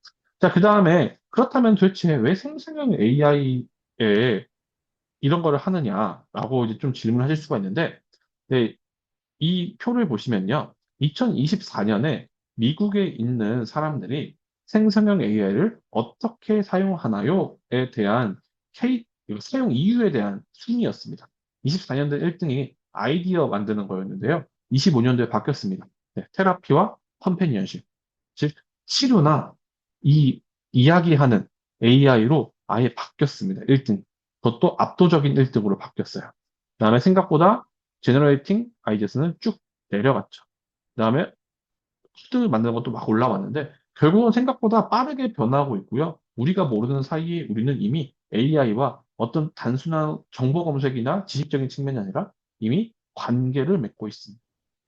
자, 그 다음에 그렇다면 도대체 왜 생성형 AI에 이런 거를 하느냐라고 이제 좀 질문하실 수가 있는데, 네, 이 표를 보시면요. 2024년에 미국에 있는 사람들이 생성형 AI를 어떻게 사용하나요?에 대한 사용 이유에 대한 순위였습니다. 24년도 1등이 아이디어 만드는 거였는데요. 25년도에 바뀌었습니다. 네, 테라피와 컴패니언십. 즉, 치료나 이 이야기하는 AI로 아예 바뀌었습니다. 1등. 그것도 압도적인 1등으로 바뀌었어요. 그다음에 생각보다 제너레이팅 아이디어스는 쭉 내려갔죠. 그다음에 코드 만드는 것도 막 올라왔는데 결국은 생각보다 빠르게 변하고 있고요. 우리가 모르는 사이에 우리는 이미 AI와 어떤 단순한 정보 검색이나 지식적인 측면이 아니라 이미 관계를 맺고 있습니다.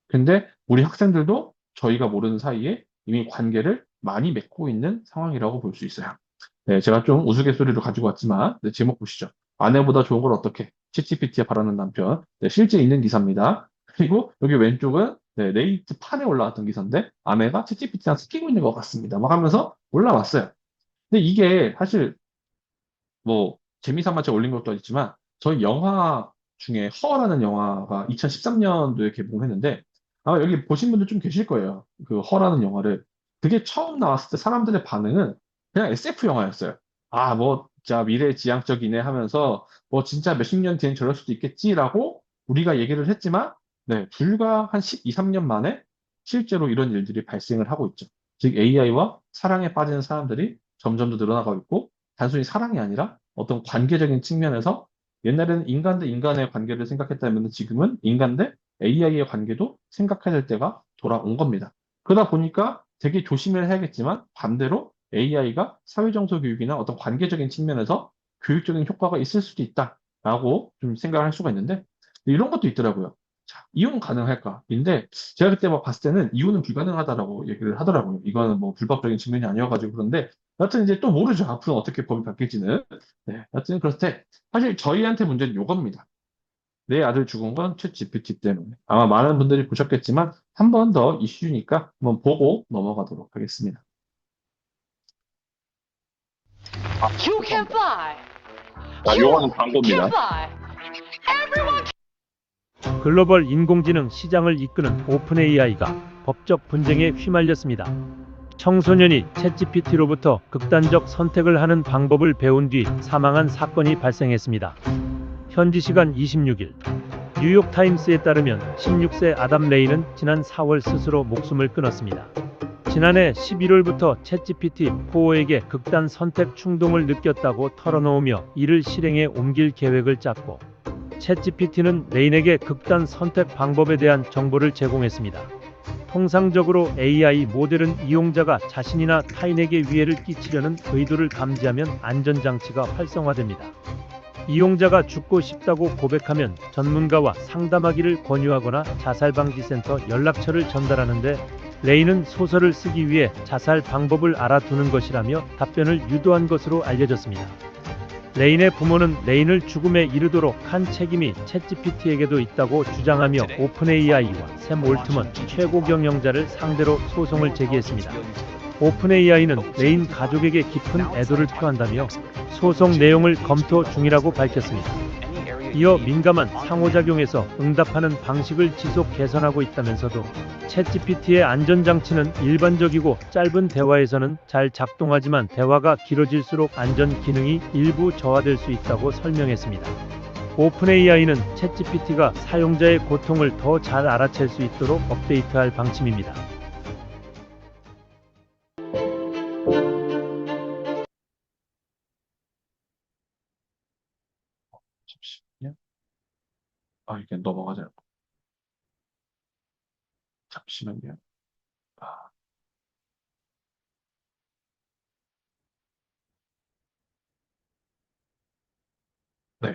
근데 우리 학생들도 저희가 모르는 사이에 이미 관계를 많이 맺고 있는 상황이라고 볼 수 있어요. 네, 제가 좀 우스갯소리로 가지고 왔지만, 네, 제목 보시죠. 아내보다 좋은 걸 어떻게? 챗GPT에 바라는 남편. 네, 실제 있는 기사입니다. 그리고 여기 왼쪽은 네, 네이트 판에 올라왔던 기사인데, 아내가 챗GPT랑 스키고 있는 것 같습니다. 막 하면서 올라왔어요. 근데 이게 사실 뭐 재미삼아 제가 올린 것도 있지만 저희 영화 중에 허라는 영화가 2013년도에 개봉했는데 아마 여기 보신 분들 좀 계실 거예요. 그 허라는 영화를 그게 처음 나왔을 때 사람들의 반응은 그냥 SF 영화였어요. 아, 뭐 진짜 미래지향적이네 하면서 뭐 진짜 몇십 년 뒤엔 저럴 수도 있겠지라고 우리가 얘기를 했지만 네, 불과 한 12, 3년 만에 실제로 이런 일들이 발생을 하고 있죠. 즉 AI와 사랑에 빠지는 사람들이 점점 더 늘어나고 있고 단순히 사랑이 아니라 어떤 관계적인 측면에서 옛날에는 인간 대 인간의 관계를 생각했다면 지금은 인간 대 AI의 관계도 생각해야 될 때가 돌아온 겁니다. 그러다 보니까 되게 조심을 해야겠지만 반대로 AI가 사회정서 교육이나 어떤 관계적인 측면에서 교육적인 효과가 있을 수도 있다라고 좀 생각을 할 수가 있는데 이런 것도 있더라고요. 자, 이용 가능할까? 인데 제가 그때 막 봤을 때는 이용은 불가능하다라고 얘기를 하더라고요. 이거는 뭐 불법적인 측면이 아니어가지고 그런데 여튼 이제 또 모르죠. 앞으로 어떻게 법이 바뀔지는. 네, 여튼 그럴 때 사실 저희한테 문제는 요겁니다. 내 아들 죽은 건 챗GPT 때문에. 아마 많은 분들이 보셨겠지만 한 번 더 이슈니까 한번 보고 넘어가도록 하겠습니다. 아, You can 죄송합니다. fly. 자, You 요거는 can 광고입니다. fly. Everyone 글로벌 인공지능 시장을 이끄는 오픈 AI가 법적 분쟁에 휘말렸습니다. 청소년이 챗GPT로부터 극단적 선택을 하는 방법을 배운 뒤 사망한 사건이 발생했습니다. 현지 시간 26일 뉴욕타임스에 따르면 16세 아담 레이는 지난 4월 스스로 목숨을 끊었습니다. 지난해 11월부터 챗GPT-4에게 극단 선택 충동을 느꼈다고 털어놓으며 이를 실행에 옮길 계획을 짰고, 챗GPT는 레인에게 극단 선택 방법에 대한 정보를 제공했습니다. 통상적으로 AI 모델은 이용자가 자신이나 타인에게 위해를 끼치려는 의도를 감지하면 안전장치가 활성화됩니다. 이용자가 죽고 싶다고 고백하면 전문가와 상담하기를 권유하거나 자살방지센터 연락처를 전달하는데, 레이는 소설을 쓰기 위해 자살 방법을 알아두는 것이라며 답변을 유도한 것으로 알려졌습니다. 레인의 부모는 레인을 죽음에 이르도록 한 책임이 챗GPT에게도 있다고 주장하며 오픈AI와 샘 올트먼 최고 경영자를 상대로 소송을 제기했습니다. 오픈AI는 레인 가족에게 깊은 애도를 표한다며 소송 내용을 검토 중이라고 밝혔습니다. 이어 민감한 상호작용에서 응답하는 방식을 지속 개선하고 있다면서도 챗GPT의 안전장치는 일반적이고 짧은 대화에서는 잘 작동하지만 대화가 길어질수록 안전 기능이 일부 저하될 수 있다고 설명했습니다. 오픈AI는 챗GPT가 사용자의 고통을 더 잘 알아챌 수 있도록 업데이트할 방침입니다. 잠시만요. 이렇게 넘어가자. 잠시만요. 아, 네.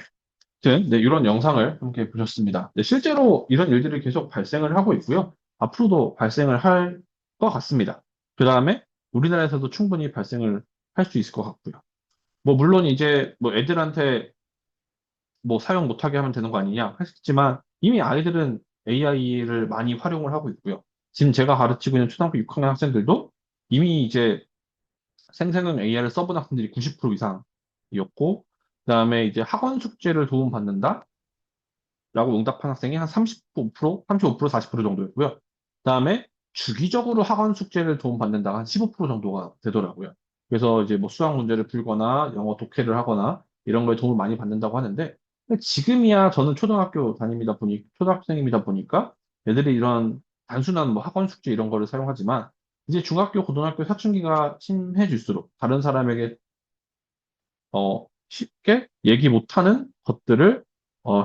아무튼 네, 이런 영상을 함께 보셨습니다. 네, 실제로 이런 일들이 계속 발생을 하고 있고요. 앞으로도 발생을 할 것 같습니다. 그 다음에 우리나라에서도 충분히 발생을 할 수 있을 것 같고요. 뭐 물론 이제 뭐 애들한테 뭐 사용 못하게 하면 되는 거 아니냐 했지만 이미 아이들은 AI를 많이 활용을 하고 있고요. 지금 제가 가르치고 있는 초등학교 6학년 학생들도 이미 이제 생성형 AI를 써본 학생들이 90% 이상이었고, 그다음에 이제 학원 숙제를 도움받는다 라고 응답한 학생이 한 35%, 40% 정도였고요. 그다음에 주기적으로 학원 숙제를 도움받는다가 한 15% 정도가 되더라고요. 그래서 이제 뭐 수학 문제를 풀거나 영어 독해를 하거나 이런 거에 도움을 많이 받는다고 하는데, 근데 지금이야 저는 초등학생입니다 보니까 애들이 이런 단순한 뭐 학원 숙제 이런 거를 사용하지만 이제 중학교, 고등학교 사춘기가 심해질수록 다른 사람에게 쉽게 얘기 못하는 것들을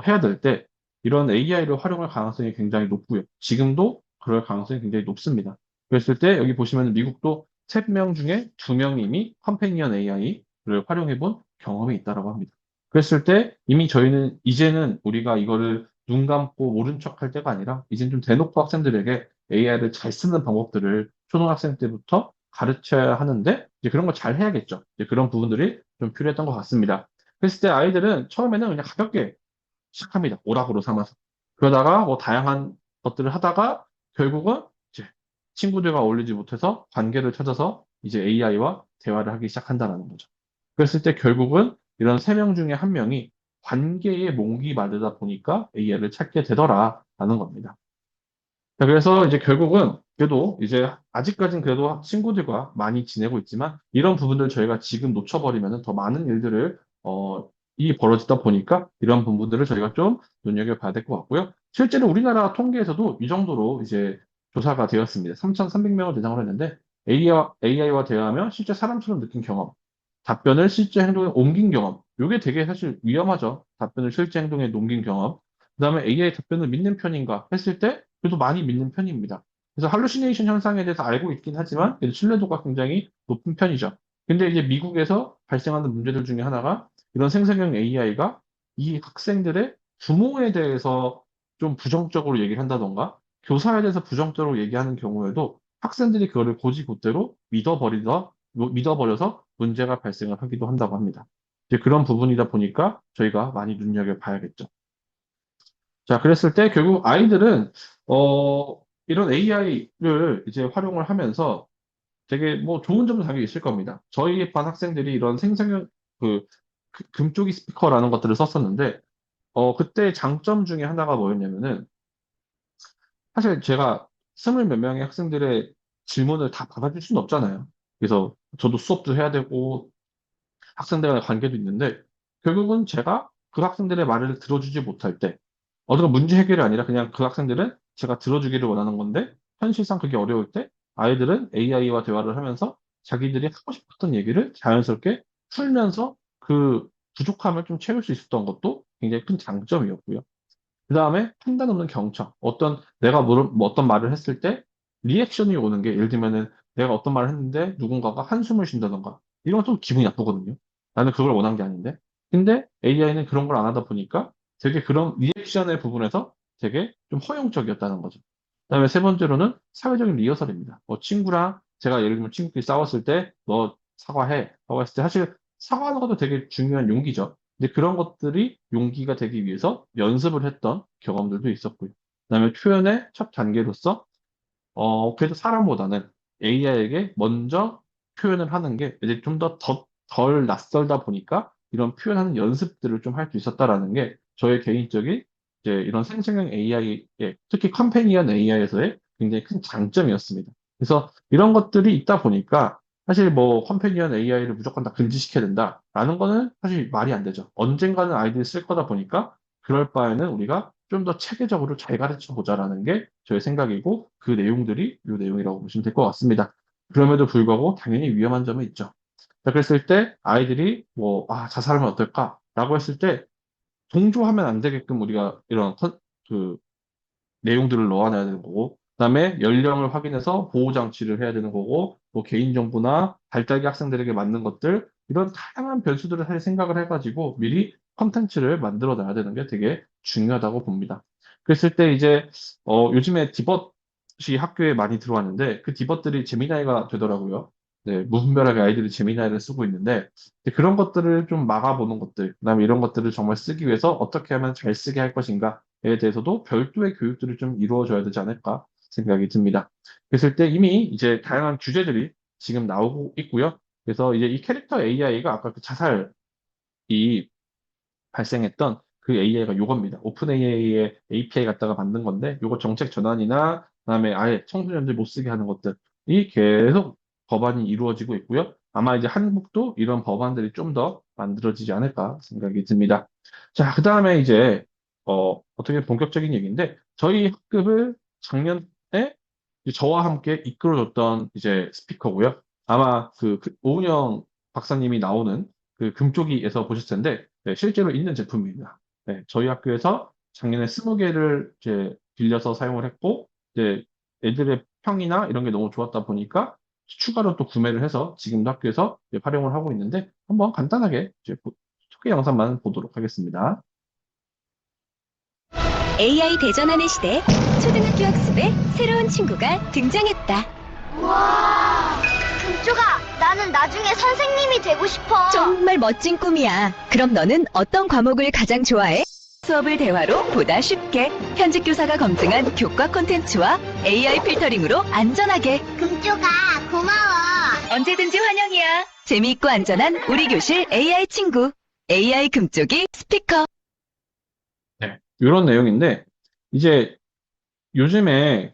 해야 될 때 이런 AI를 활용할 가능성이 굉장히 높고요. 지금도 그럴 가능성이 굉장히 높습니다. 그랬을 때 여기 보시면 미국도 3명 중에 2명이 이미 컴패니언 AI를 활용해 본 경험이 있다라고 합니다. 그랬을 때 이미 저희는 이제는 우리가 이거를 눈 감고 모른 척 할 때가 아니라 이제는 좀 대놓고 학생들에게 AI를 잘 쓰는 방법들을 초등학생 때부터 가르쳐야 하는데 이제 그런 거 잘 해야겠죠. 이제 그런 부분들이 좀 필요했던 것 같습니다. 그랬을 때 아이들은 처음에는 그냥 가볍게 시작합니다. 오락으로 삼아서. 그러다가 뭐 다양한 것들을 하다가 결국은 이제 친구들과 어울리지 못해서 관계를 찾아서 이제 AI와 대화를 하기 시작한다는 거죠. 그랬을 때 결국은 이런 3명 중에 한 명이 관계에 목이 마르다 보니까 AI를 찾게 되더라라는 겁니다. 자, 그래서 이제 결국은 그래도 이제 아직까진 그래도 친구들과 많이 지내고 있지만 이런 부분들 저희가 지금 놓쳐버리면 더 많은 일들을 이 벌어지다 보니까 이런 부분들을 저희가 좀 눈여겨봐야 될 것 같고요. 실제로 우리나라 통계에서도 이 정도로 이제 조사가 되었습니다. 3,300명을 대상으로 했는데 AI와 대화하며 실제 사람처럼 느낀 경험, 답변을 실제 행동에 옮긴 경험, 이게 되게 사실 위험하죠. 답변을 실제 행동에 옮긴 경험. 그다음에 AI 답변을 믿는 편인가 했을 때 그래도 많이 믿는 편입니다. 그래서 할루시네이션 현상에 대해서 알고 있긴 하지만 그래도 신뢰도가 굉장히 높은 편이죠. 근데 이제 미국에서 발생하는 문제들 중에 하나가 이런 생성형 AI가 이 학생들의 부모에 대해서 좀 부정적으로 얘기를 한다던가 교사에 대해서 부정적으로 얘기하는 경우에도 학생들이 그거를 고지고대로 믿어버려서 문제가 발생을 하기도 한다고 합니다. 이제 그런 부분이다 보니까 저희가 많이 눈여겨봐야겠죠. 자, 그랬을 때 결국 아이들은 이런 AI를 이제 활용을 하면서 되게 뭐 좋은 점도 당연히 있을 겁니다. 저희 반 학생들이 이런 생성형 그 금쪽이 스피커라는 것들을 썼었는데 그때 장점 중에 하나가 뭐였냐면은 사실 제가 20몇 명의 학생들의 질문을 다 받아줄 수는 없잖아요. 그래서 저도 수업도 해야 되고 학생들과의 관계도 있는데 결국은 제가 그 학생들의 말을 들어주지 못할 때 어떤 문제 해결이 아니라 그냥 그 학생들은 제가 들어주기를 원하는 건데 현실상 그게 어려울 때 아이들은 AI와 대화를 하면서 자기들이 하고 싶었던 얘기를 자연스럽게 풀면서 그 부족함을 좀 채울 수 있었던 것도 굉장히 큰 장점이었고요. 그 다음에 판단 없는 경청. 내가 뭐 어떤 말을 했을 때 리액션이 오는 게 예를 들면은 내가 어떤 말을 했는데 누군가가 한숨을 쉰다던가 이런 건 좀 기분이 나쁘거든요. 나는 그걸 원한 게 아닌데. 근데 AI는 그런 걸 안 하다 보니까 되게 그런 리액션의 부분에서 되게 좀 허용적이었다는 거죠. 그다음에 세 번째로는 사회적인 리허설입니다. 뭐 친구랑 제가 예를 들면 친구끼리 싸웠을 때 너 사과해. 라고 했을 때 사실 사과하는 것도 되게 중요한 용기죠. 근데 그런 것들이 용기가 되기 위해서 연습을 했던 경험들도 있었고요. 그다음에 표현의 첫 단계로서 그래도 사람보다는 AI에게 먼저 표현을 하는 게 이제 좀 덜 낯설다 보니까 이런 표현하는 연습들을 좀 할 수 있었다라는 게 저의 개인적인 이제 이런 생성형 AI의 특히 컴패니언 AI에서의 굉장히 큰 장점이었습니다. 그래서 이런 것들이 있다 보니까 사실 뭐 컴패니언 AI를 무조건 다 금지시켜야 된다라는 거는 사실 말이 안 되죠. 언젠가는 아이들이 쓸 거다 보니까 그럴 바에는 우리가 좀 더 체계적으로 잘 가르쳐 보자라는 게 저의 생각이고 그 내용들이 이 내용이라고 보시면 될 것 같습니다. 그럼에도 불구하고 당연히 위험한 점은 있죠. 자, 그랬을 때 아이들이 뭐, 자살하면 어떨까라고 했을 때 동조하면 안 되게끔 우리가 그 내용들을 넣어놔야 되는 거고, 그다음에 연령을 확인해서 보호 장치를 해야 되는 거고, 뭐 개인정보나 발달기 학생들에게 맞는 것들, 이런 다양한 변수들을 할 생각을 해가지고 미리 컨텐츠를 만들어 놔야 되는 게 되게 중요하다고 봅니다. 그랬을 때 이제, 요즘에 디벗이 학교에 많이 들어왔는데, 그 디벗들이 제미나이가 되더라고요. 네, 무분별하게 아이들이 제미나이를 쓰고 있는데, 이제 그런 것들을 좀 막아보는 것들, 그다음에 이런 것들을 정말 쓰기 위해서 어떻게 하면 잘 쓰게 할 것인가, 에 대해서도 별도의 교육들이 좀 이루어져야 되지 않을까 생각이 듭니다. 그랬을 때 이미 이제 다양한 규제들이 지금 나오고 있고요. 그래서 이제 이 캐릭터 AI가 아까 그 자살이 발생했던 그 AI가 요겁니다. 오픈 AI의 API 갖다가 만든 건데 요거 정책 전환이나 그다음에 아예 청소년들 못 쓰게 하는 것들이 계속 법안이 이루어지고 있고요. 아마 이제 한국도 이런 법안들이 좀 더 만들어지지 않을까 생각이 듭니다. 자, 그다음에 이제 어떻게 본격적인 얘기인데 저희 학급을 작년에 이제 저와 함께 이끌어줬던 이제 스피커고요. 아마 오은영 박사님이 나오는 그 금쪽이에서 보셨을 텐데 실제로 있는 제품입니다. 네, 저희 학교에서 작년에 20개를 이제 빌려서 사용을 했고, 이제 애들의 평이나 이런 게 너무 좋았다 보니까 추가로 또 구매를 해서 지금도 학교에서 이제 활용을 하고 있는데, 한번 간단하게 이제 소개 영상만 보도록 하겠습니다. AI 대전하는 시대, 초등학교 학습에 새로운 친구가 등장했다. 와, 금쪽아, 나는 나중에 선생님이 되고 싶어. 정말 멋진 꿈이야. 그럼 너는 어떤 과목을 가장 좋아해? 수업을 대화로 보다 쉽게, 현직 교사가 검증한 교과 콘텐츠와 AI 필터링으로 안전하게. 금쪽아, 고마워. 언제든지 환영이야. 재미있고 안전한 우리 교실 AI 친구. AI 금쪽이 스피커. 네, 이런 내용인데, 이제 요즘에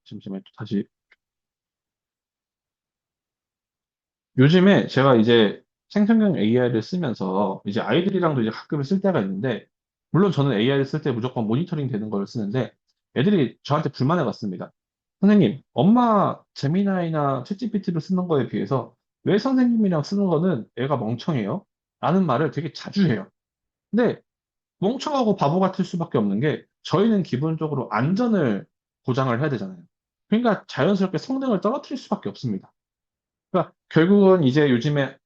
잠시만요, 다시. 요즘에 제가 이제 생성형 AI를 쓰면서 이제 아이들이랑도 이제 가끔 쓸 때가 있는데, 물론 저는 AI를 쓸 때 무조건 모니터링 되는 걸 쓰는데, 애들이 저한테 불만을 갖습니다. 선생님, 엄마 제미나이나 챗GPT를 쓰는 거에 비해서 왜 선생님이랑 쓰는 거는 애가 멍청해요? 라는 말을 되게 자주 해요. 근데 멍청하고 바보 같을 수밖에 없는 게 저희는 기본적으로 안전을 보장을 해야 되잖아요. 그러니까 자연스럽게 성능을 떨어뜨릴 수밖에 없습니다. 그러니까 결국은 이제 요즘에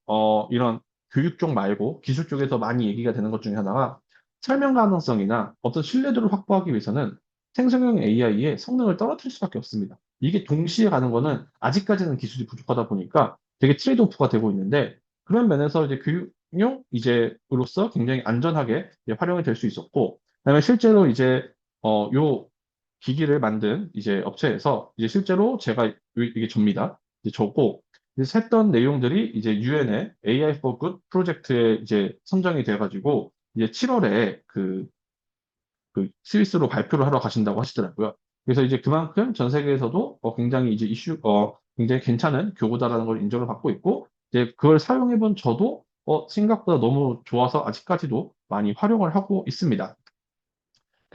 이런 교육 쪽 말고 기술 쪽에서 많이 얘기가 되는 것 중에 하나가 설명 가능성이나 어떤 신뢰도를 확보하기 위해서는 생성형 AI의 성능을 떨어뜨릴 수밖에 없습니다. 이게 동시에 가는 거는 아직까지는 기술이 부족하다 보니까 되게 트레이드오프가 되고 있는데 그런 면에서 이제 교육용 이제로서 굉장히 안전하게 이제 활용이 될 수 있었고 그다음에 실제로 이제 요 기기를 만든 이제 업체에서 이제 실제로 제가 이게 접니다. 이제 저고 이제 했던 내용들이 이제 유엔의 AI for Good 프로젝트에 이제 선정이 돼가지고 이제 7월에 그 스위스로 발표를 하러 가신다고 하시더라고요. 그래서 이제 그만큼 전 세계에서도 굉장히 이제 굉장히 괜찮은 교구다라는 걸 인정을 받고 있고 이제 그걸 사용해 본 저도 생각보다 너무 좋아서 아직까지도 많이 활용을 하고 있습니다.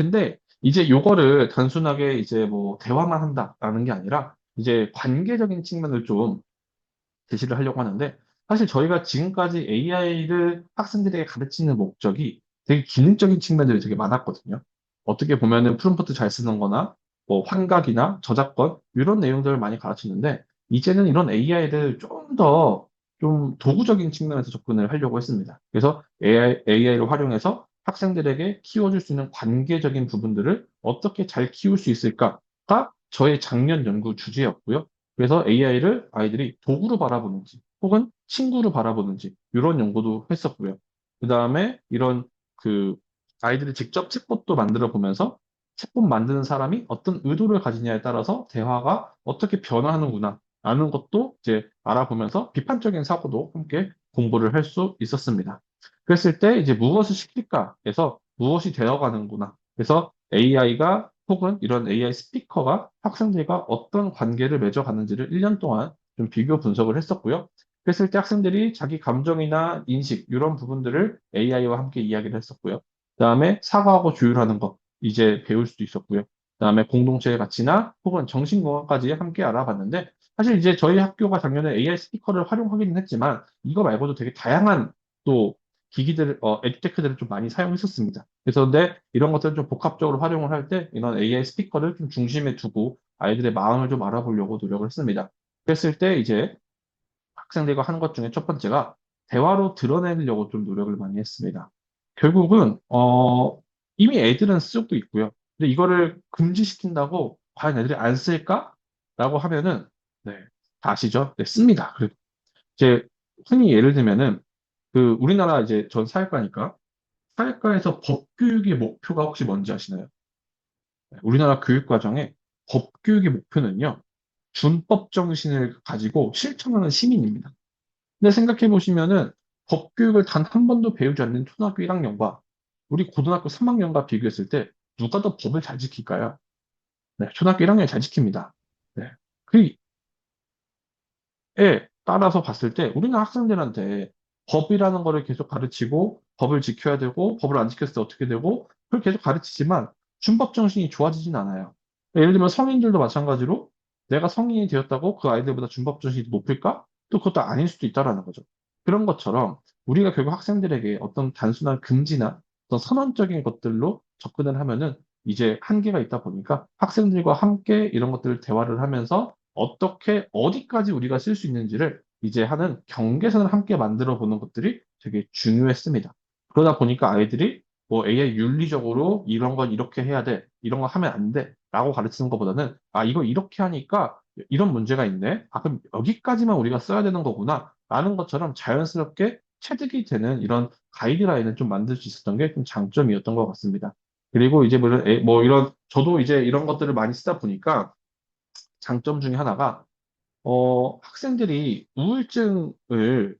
근데 이제 요거를 단순하게 이제 뭐 대화만 한다라는 게 아니라 이제 관계적인 측면을 좀 제시를 하려고 하는데 사실 저희가 지금까지 AI를 학생들에게 가르치는 목적이 되게 기능적인 측면들이 되게 많았거든요. 어떻게 보면은 프롬프트 잘 쓰는 거나 뭐 환각이나 저작권 이런 내용들을 많이 가르치는데 이제는 이런 AI를 좀 더 좀 도구적인 측면에서 접근을 하려고 했습니다. 그래서 AI를 활용해서 학생들에게 키워줄 수 있는 관계적인 부분들을 어떻게 잘 키울 수 있을까가 저의 작년 연구 주제였고요. 그래서 AI를 아이들이 도구로 바라보는지 혹은 친구로 바라보는지 이런 연구도 했었고요. 그 다음에 이런 그 아이들이 직접 챗봇도 만들어 보면서 챗봇 만드는 사람이 어떤 의도를 가지냐에 따라서 대화가 어떻게 변화하는구나 라는 것도 이제 알아보면서 비판적인 사고도 함께 공부를 할 수 있었습니다. 그랬을 때 이제 무엇을 시킬까에서 무엇이 되어가는구나. 그래서 AI가 혹은 이런 AI 스피커가 학생들과 어떤 관계를 맺어가는지를 1년 동안 좀 비교 분석을 했었고요. 그랬을 때 학생들이 자기 감정이나 인식, 이런 부분들을 AI와 함께 이야기를 했었고요. 그다음에 사과하고 조율하는 것, 이제 배울 수도 있었고요. 그다음에 공동체의 가치나 혹은 정신건강까지 함께 알아봤는데, 사실 이제 저희 학교가 작년에 AI 스피커를 활용하기는 했지만, 이거 말고도 되게 다양한 또 기기들, 에듀테크들을 좀 많이 사용했었습니다. 그래서 근데 이런 것들을 좀 복합적으로 활용을 할 때 이런 AI 스피커를 좀 중심에 두고 아이들의 마음을 좀 알아보려고 노력을 했습니다. 그랬을 때 이제 학생들과 하는 것 중에 첫 번째가 대화로 드러내려고 좀 노력을 많이 했습니다. 결국은, 이미 애들은 쓰고 있고요. 근데 이거를 금지시킨다고 과연 애들이 안 쓸까? 라고 하면은, 네, 다 아시죠? 네, 씁니다. 그리고 이제 흔히 예를 들면은 그 우리나라 이제 전 사회과니까 사회과에서 법 교육의 목표가 혹시 뭔지 아시나요? 네, 우리나라 교육 과정의 법 교육의 목표는요, 준법 정신을 가지고 실천하는 시민입니다. 근데 생각해 보시면은 법 교육을 단 한 번도 배우지 않는 초등학교 1학년과 우리 고등학교 3학년과 비교했을 때 누가 더 법을 잘 지킬까요? 네, 초등학교 1학년이 잘 지킵니다. 네. 그에 따라서 봤을 때 우리는 학생들한테 법이라는 거를 계속 가르치고 법을 지켜야 되고 법을 안 지켰을 때 어떻게 되고 그걸 계속 가르치지만 준법 정신이 좋아지진 않아요. 예를 들면 성인들도 마찬가지로 내가 성인이 되었다고 그 아이들보다 준법 정신이 높을까? 또 그것도 아닐 수도 있다라는 거죠. 그런 것처럼 우리가 결국 학생들에게 어떤 단순한 금지나 어떤 선언적인 것들로 접근을 하면은 이제 한계가 있다 보니까 학생들과 함께 이런 것들을 대화를 하면서 어떻게, 어디까지 우리가 쓸 수 있는지를 이제 하는 경계선을 함께 만들어 보는 것들이 되게 중요했습니다. 그러다 보니까 아이들이 뭐 AI 윤리적으로 이런 건 이렇게 해야 돼, 이런 거 하면 안 돼, 라고 가르치는 것보다는 아, 이거 이렇게 하니까 이런 문제가 있네. 아, 그럼 여기까지만 우리가 써야 되는 거구나. 라는 것처럼 자연스럽게 체득이 되는 이런 가이드라인을 좀 만들 수 있었던 게 좀 장점이었던 것 같습니다. 그리고 이제 뭐 이런, 저도 이제 이런 것들을 많이 쓰다 보니까 장점 중에 하나가, 학생들이 우울증을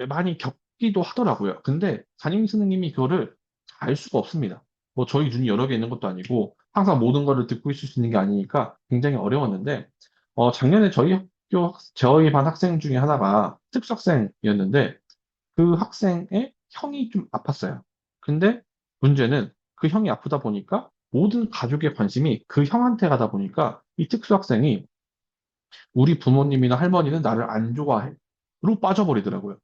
많이 겪기도 하더라고요. 근데 담임 선생님이 그거를 알 수가 없습니다. 뭐 저희 눈이 여러 개 있는 것도 아니고 항상 모든 거를 듣고 있을 수 있는 게 아니니까 굉장히 어려웠는데, 작년에 저희 반 학생 중에 하나가 특수학생이었는데 그 학생의 형이 좀 아팠어요. 근데 문제는 그 형이 아프다 보니까 모든 가족의 관심이 그 형한테 가다 보니까 이 특수학생이 우리 부모님이나 할머니는 나를 안 좋아해. 로 빠져버리더라고요.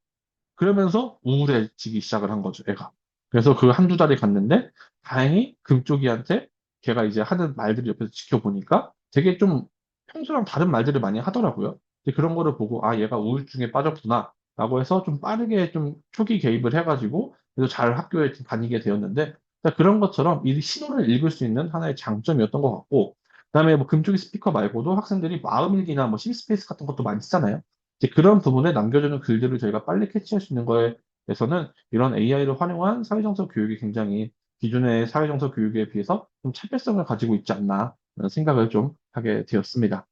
그러면서 우울해지기 시작을 한 거죠, 애가. 그래서 그 한두 달이 갔는데, 다행히 금쪽이한테 걔가 이제 하는 말들을 옆에서 지켜보니까 되게 좀 평소랑 다른 말들을 많이 하더라고요. 근데 그런 거를 보고, 아, 얘가 우울증에 빠졌구나. 라고 해서 좀 빠르게 좀 초기 개입을 해가지고, 그래서 잘 학교에 다니게 되었는데, 그런 것처럼 이 신호를 읽을 수 있는 하나의 장점이었던 것 같고, 그다음에 뭐 금쪽이 스피커 말고도 학생들이 마음일기나 뭐 심스페이스 같은 것도 많이 쓰잖아요. 이제 그런 부분에 남겨주는 글들을 저희가 빨리 캐치할 수 있는 거에 대해서는 이런 AI를 활용한 사회정서 교육이 굉장히 기존의 사회정서 교육에 비해서 좀 차별성을 가지고 있지 않나 라는 생각을 좀 하게 되었습니다.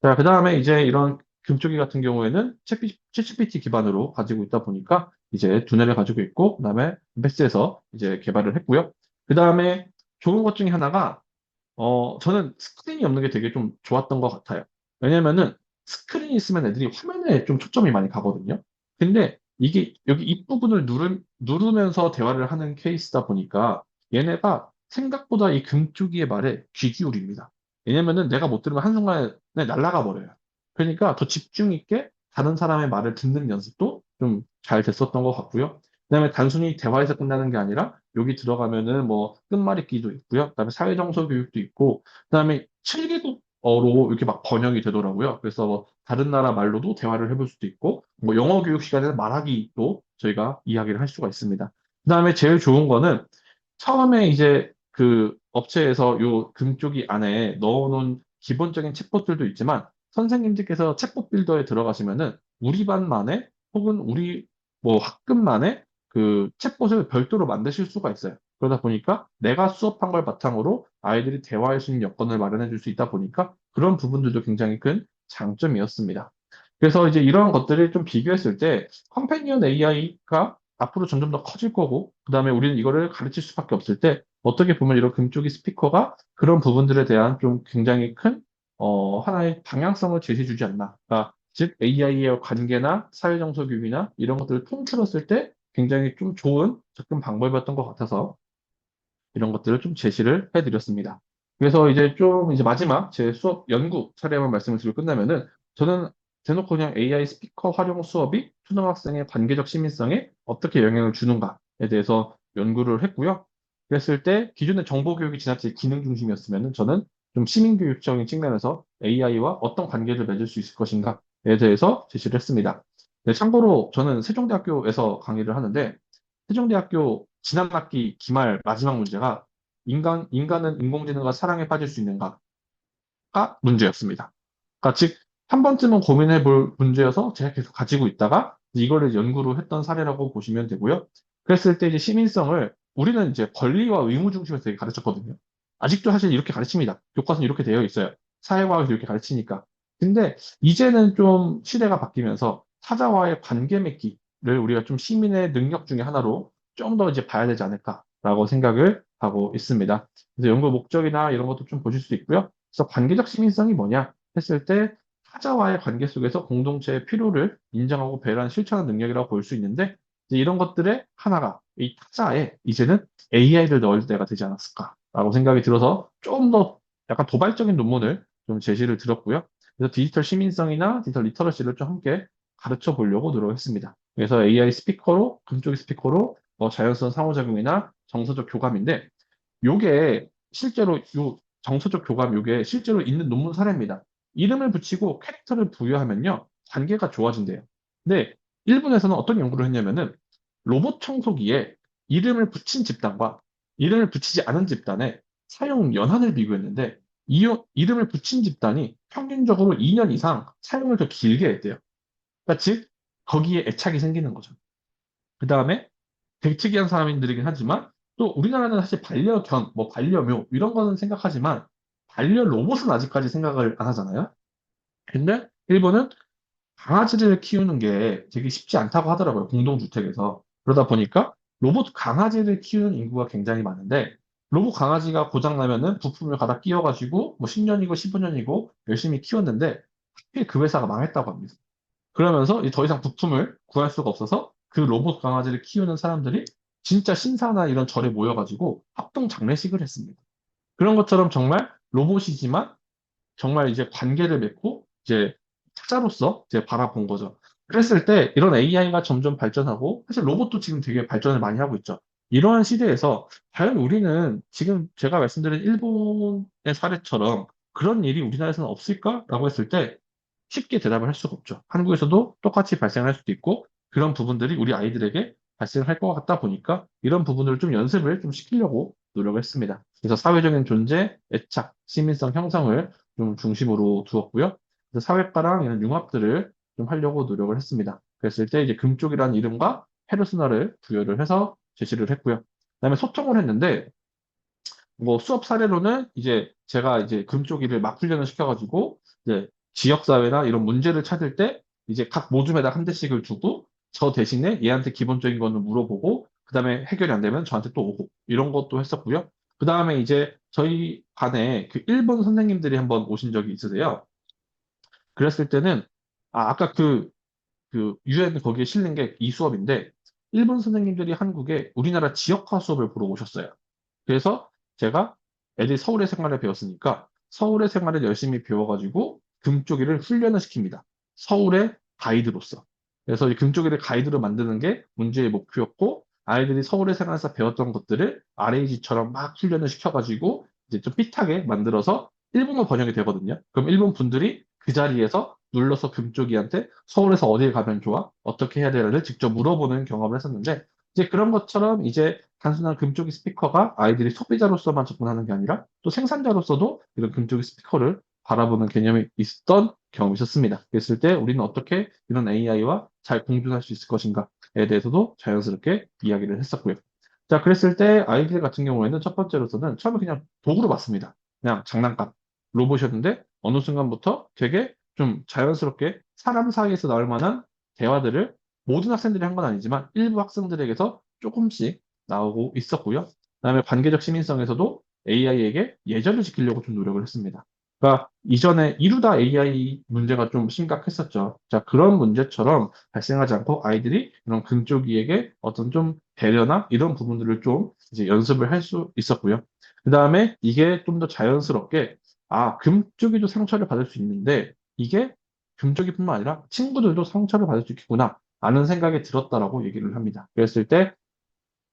자, 그 다음에 이제 이런 금쪽이 같은 경우에는 챗GPT 기반으로 가지고 있다 보니까 이제 두뇌를 가지고 있고, 그 다음에 엠베스에서 이제 개발을 했고요. 그 다음에 좋은 것 중에 하나가 저는 스크린이 없는 게 되게 좀 좋았던 것 같아요. 왜냐면은 스크린이 있으면 애들이 화면에 좀 초점이 많이 가거든요. 근데 이게 여기 입부분을 누르면서 대화를 하는 케이스다 보니까 얘네가 생각보다 이 금쪽이의 말에 귀 기울입니다. 왜냐면은 내가 못 들으면 한순간에 날아가 버려요. 그러니까 더 집중 있게 다른 사람의 말을 듣는 연습도 좀 잘 됐었던 것 같고요. 그다음에 단순히 대화에서 끝나는 게 아니라 여기 들어가면은 뭐 끝말잇기도 있고요. 그다음에 사회정서 교육도 있고, 그다음에 7개국어로 이렇게 막 번역이 되더라고요. 그래서 뭐 다른 나라 말로도 대화를 해볼 수도 있고, 뭐 영어 교육 시간에는 말하기도 저희가 이야기를 할 수가 있습니다. 그다음에 제일 좋은 거는 처음에 이제 그 업체에서 요 금쪽이 안에 넣어놓은 기본적인 챗봇들도 있지만, 선생님들께서 챗봇 빌더에 들어가시면은 우리 반만의 혹은 우리 뭐 학급만의 그 챗봇을 별도로 만드실 수가 있어요. 그러다 보니까 내가 수업한 걸 바탕으로 아이들이 대화할 수 있는 여건을 마련해 줄 수 있다 보니까 그런 부분들도 굉장히 큰 장점이었습니다. 그래서 이제 이런 것들을 좀 비교했을 때 컴패니언 AI가 앞으로 점점 더 커질 거고, 그다음에 우리는 이거를 가르칠 수밖에 없을 때 어떻게 보면 이런 금쪽이 스피커가 그런 부분들에 대한 좀 굉장히 큰 하나의 방향성을 제시해 주지 않나. 그러니까 즉 AI의 관계나 사회정서 교육이나 이런 것들을 통틀었을 때 굉장히 좀 좋은 접근 방법이었던 것 같아서 이런 것들을 좀 제시를 해드렸습니다. 그래서 이제 좀 이제 마지막 제 수업 연구 사례만 말씀을 드리고 끝나면은, 저는 대놓고 그냥 AI 스피커 활용 수업이 초등학생의 관계적 시민성에 어떻게 영향을 주는가에 대해서 연구를 했고요. 그랬을 때 기존의 정보 교육이 지나치게 기능 중심이었으면은 저는 좀 시민 교육적인 측면에서 AI와 어떤 관계를 맺을 수 있을 것인가에 대해서 제시를 했습니다. 네, 참고로 저는 세종대학교에서 강의를 하는데, 세종대학교 지난 학기 기말 마지막 문제가 인간은 인공지능과 사랑에 빠질 수 있는가가 문제였습니다. 그러니까 즉, 한 번쯤은 고민해 볼 문제여서 제가 계속 가지고 있다가 이거를 연구로 했던 사례라고 보시면 되고요. 그랬을 때 이제 시민성을 우리는 이제 권리와 의무 중심에서 되게 가르쳤거든요. 아직도 사실 이렇게 가르칩니다. 교과서는 이렇게 되어 있어요. 사회과학에서 이렇게 가르치니까. 근데 이제는 좀 시대가 바뀌면서 타자와의 관계 맺기를 우리가 좀 시민의 능력 중에 하나로 좀 더 이제 봐야 되지 않을까라고 생각을 하고 있습니다. 그래서 연구 목적이나 이런 것도 좀 보실 수 있고요. 그래서 관계적 시민성이 뭐냐 했을 때 타자와의 관계 속에서 공동체의 필요를 인정하고 배려하는 실천하는 능력이라고 볼 수 있는데, 이제 이런 것들의 하나가 이 타자에 이제는 AI를 넣을 때가 되지 않았을까라고 생각이 들어서 좀 더 약간 도발적인 논문을 좀 제시를 드렸고요. 그래서 디지털 시민성이나 디지털 리터러시를 좀 함께 가르쳐 보려고 노력했습니다. 그래서 AI 스피커로, 금쪽이 스피커로 자연스러운 상호작용이나 정서적 교감인데, 요게 실제로 요 정서적 교감 요게 실제로 있는 논문 사례입니다. 이름을 붙이고 캐릭터를 부여하면요, 관계가 좋아진대요. 근데 일본에서는 어떤 연구를 했냐면은 로봇 청소기에 이름을 붙인 집단과 이름을 붙이지 않은 집단의 사용 연한을 비교했는데, 이름을 붙인 집단이 평균적으로 2년 이상 사용을 더 길게 했대요. 그러니까 즉 거기에 애착이 생기는 거죠. 그 다음에 되게 특이한 사람들이긴 하지만, 또 우리나라는 사실 반려견, 뭐 반려묘 이런 거는 생각하지만 반려로봇은 아직까지 생각을 안 하잖아요. 근데 일본은 강아지를 키우는 게 되게 쉽지 않다고 하더라고요. 공동주택에서. 그러다 보니까 로봇 강아지를 키우는 인구가 굉장히 많은데, 로봇 강아지가 고장나면은 부품을 갖다 끼워가지고 뭐 10년이고 15년이고 열심히 키웠는데 하필 그 회사가 망했다고 합니다. 그러면서 이제 더 이상 부품을 구할 수가 없어서 그 로봇 강아지를 키우는 사람들이 진짜 신사나 이런 절에 모여가지고 합동 장례식을 했습니다. 그런 것처럼 정말 로봇이지만 정말 이제 관계를 맺고 이제 타자로서 이제 바라본 거죠. 그랬을 때 이런 AI가 점점 발전하고, 사실 로봇도 지금 되게 발전을 많이 하고 있죠. 이러한 시대에서 과연 우리는 지금 제가 말씀드린 일본의 사례처럼 그런 일이 우리나라에서는 없을까라고 했을 때 쉽게 대답을 할 수가 없죠. 한국에서도 똑같이 발생할 수도 있고 그런 부분들이 우리 아이들에게 발생할 것 같다 보니까 이런 부분을 좀 연습을 좀 시키려고 노력을 했습니다. 그래서 사회적인 존재, 애착, 시민성 형성을 좀 중심으로 두었고요. 그래서 사회과랑 이런 융합들을 좀 하려고 노력을 했습니다. 그랬을 때 이제 금쪽이라는 이름과 페르소나를 부여를 해서 제시를 했고요. 그다음에 소통을 했는데, 뭐 수업 사례로는 이제 제가 이제 금쪽이를 막 훈련을 시켜가지고 이제 지역사회나 이런 문제를 찾을 때 이제 각 모둠에다 한 대씩을 주고 저 대신에 얘한테 기본적인 거는 물어보고 그다음에 해결이 안 되면 저한테 또 오고 이런 것도 했었고요. 그다음에 이제 저희 반에 그 일본 선생님들이 한번 오신 적이 있으세요. 그랬을 때는 아까 그 UN 거기에 실린 게 이 수업인데, 일본 선생님들이 한국에 우리나라 지역화 수업을 보러 오셨어요. 그래서 제가 애들이 서울의 생활을 배웠으니까 서울의 생활을 열심히 배워가지고 금쪽이를 훈련을 시킵니다. 서울의 가이드로서. 그래서 이 금쪽이를 가이드로 만드는 게 문제의 목표였고, 아이들이 서울의 생활에서 배웠던 것들을 RAG처럼 막 훈련을 시켜가지고 이제 좀 삐딱하게 만들어서 일본어 번역이 되거든요. 그럼 일본 분들이 그 자리에서 눌러서 금쪽이한테 서울에서 어딜 가면 좋아? 어떻게 해야 되나를 직접 물어보는 경험을 했었는데, 이제 그런 것처럼 이제 단순한 금쪽이 스피커가 아이들이 소비자로서만 접근하는 게 아니라 또 생산자로서도 이런 금쪽이 스피커를 바라보는 개념이 있었던 경험이 있었습니다. 그랬을 때 우리는 어떻게 이런 AI와 잘 공존할 수 있을 것인가에 대해서도 자연스럽게 이야기를 했었고요. 자, 그랬을 때 아이들 같은 경우에는 첫 번째로서는 처음에 그냥 도구로 봤습니다. 그냥 장난감, 로봇이었는데 어느 순간부터 되게 좀 자연스럽게 사람 사이에서 나올 만한 대화들을 모든 학생들이 한 건 아니지만 일부 학생들에게서 조금씩 나오고 있었고요. 그다음에 관계적 시민성에서도 AI에게 예절을 지키려고 좀 노력을 했습니다. 그러니까 이전에 이루다 AI 문제가 좀 심각했었죠. 자, 그런 문제처럼 발생하지 않고 아이들이 이런 금쪽이에게 어떤 좀 배려나 이런 부분들을 좀 이제 연습을 할 수 있었고요. 그다음에 이게 좀 더 자연스럽게 아, 금쪽이도 상처를 받을 수 있는데 이게 금쪽이뿐만 아니라 친구들도 상처를 받을 수 있겠구나 라는 생각이 들었다라고 얘기를 합니다. 그랬을 때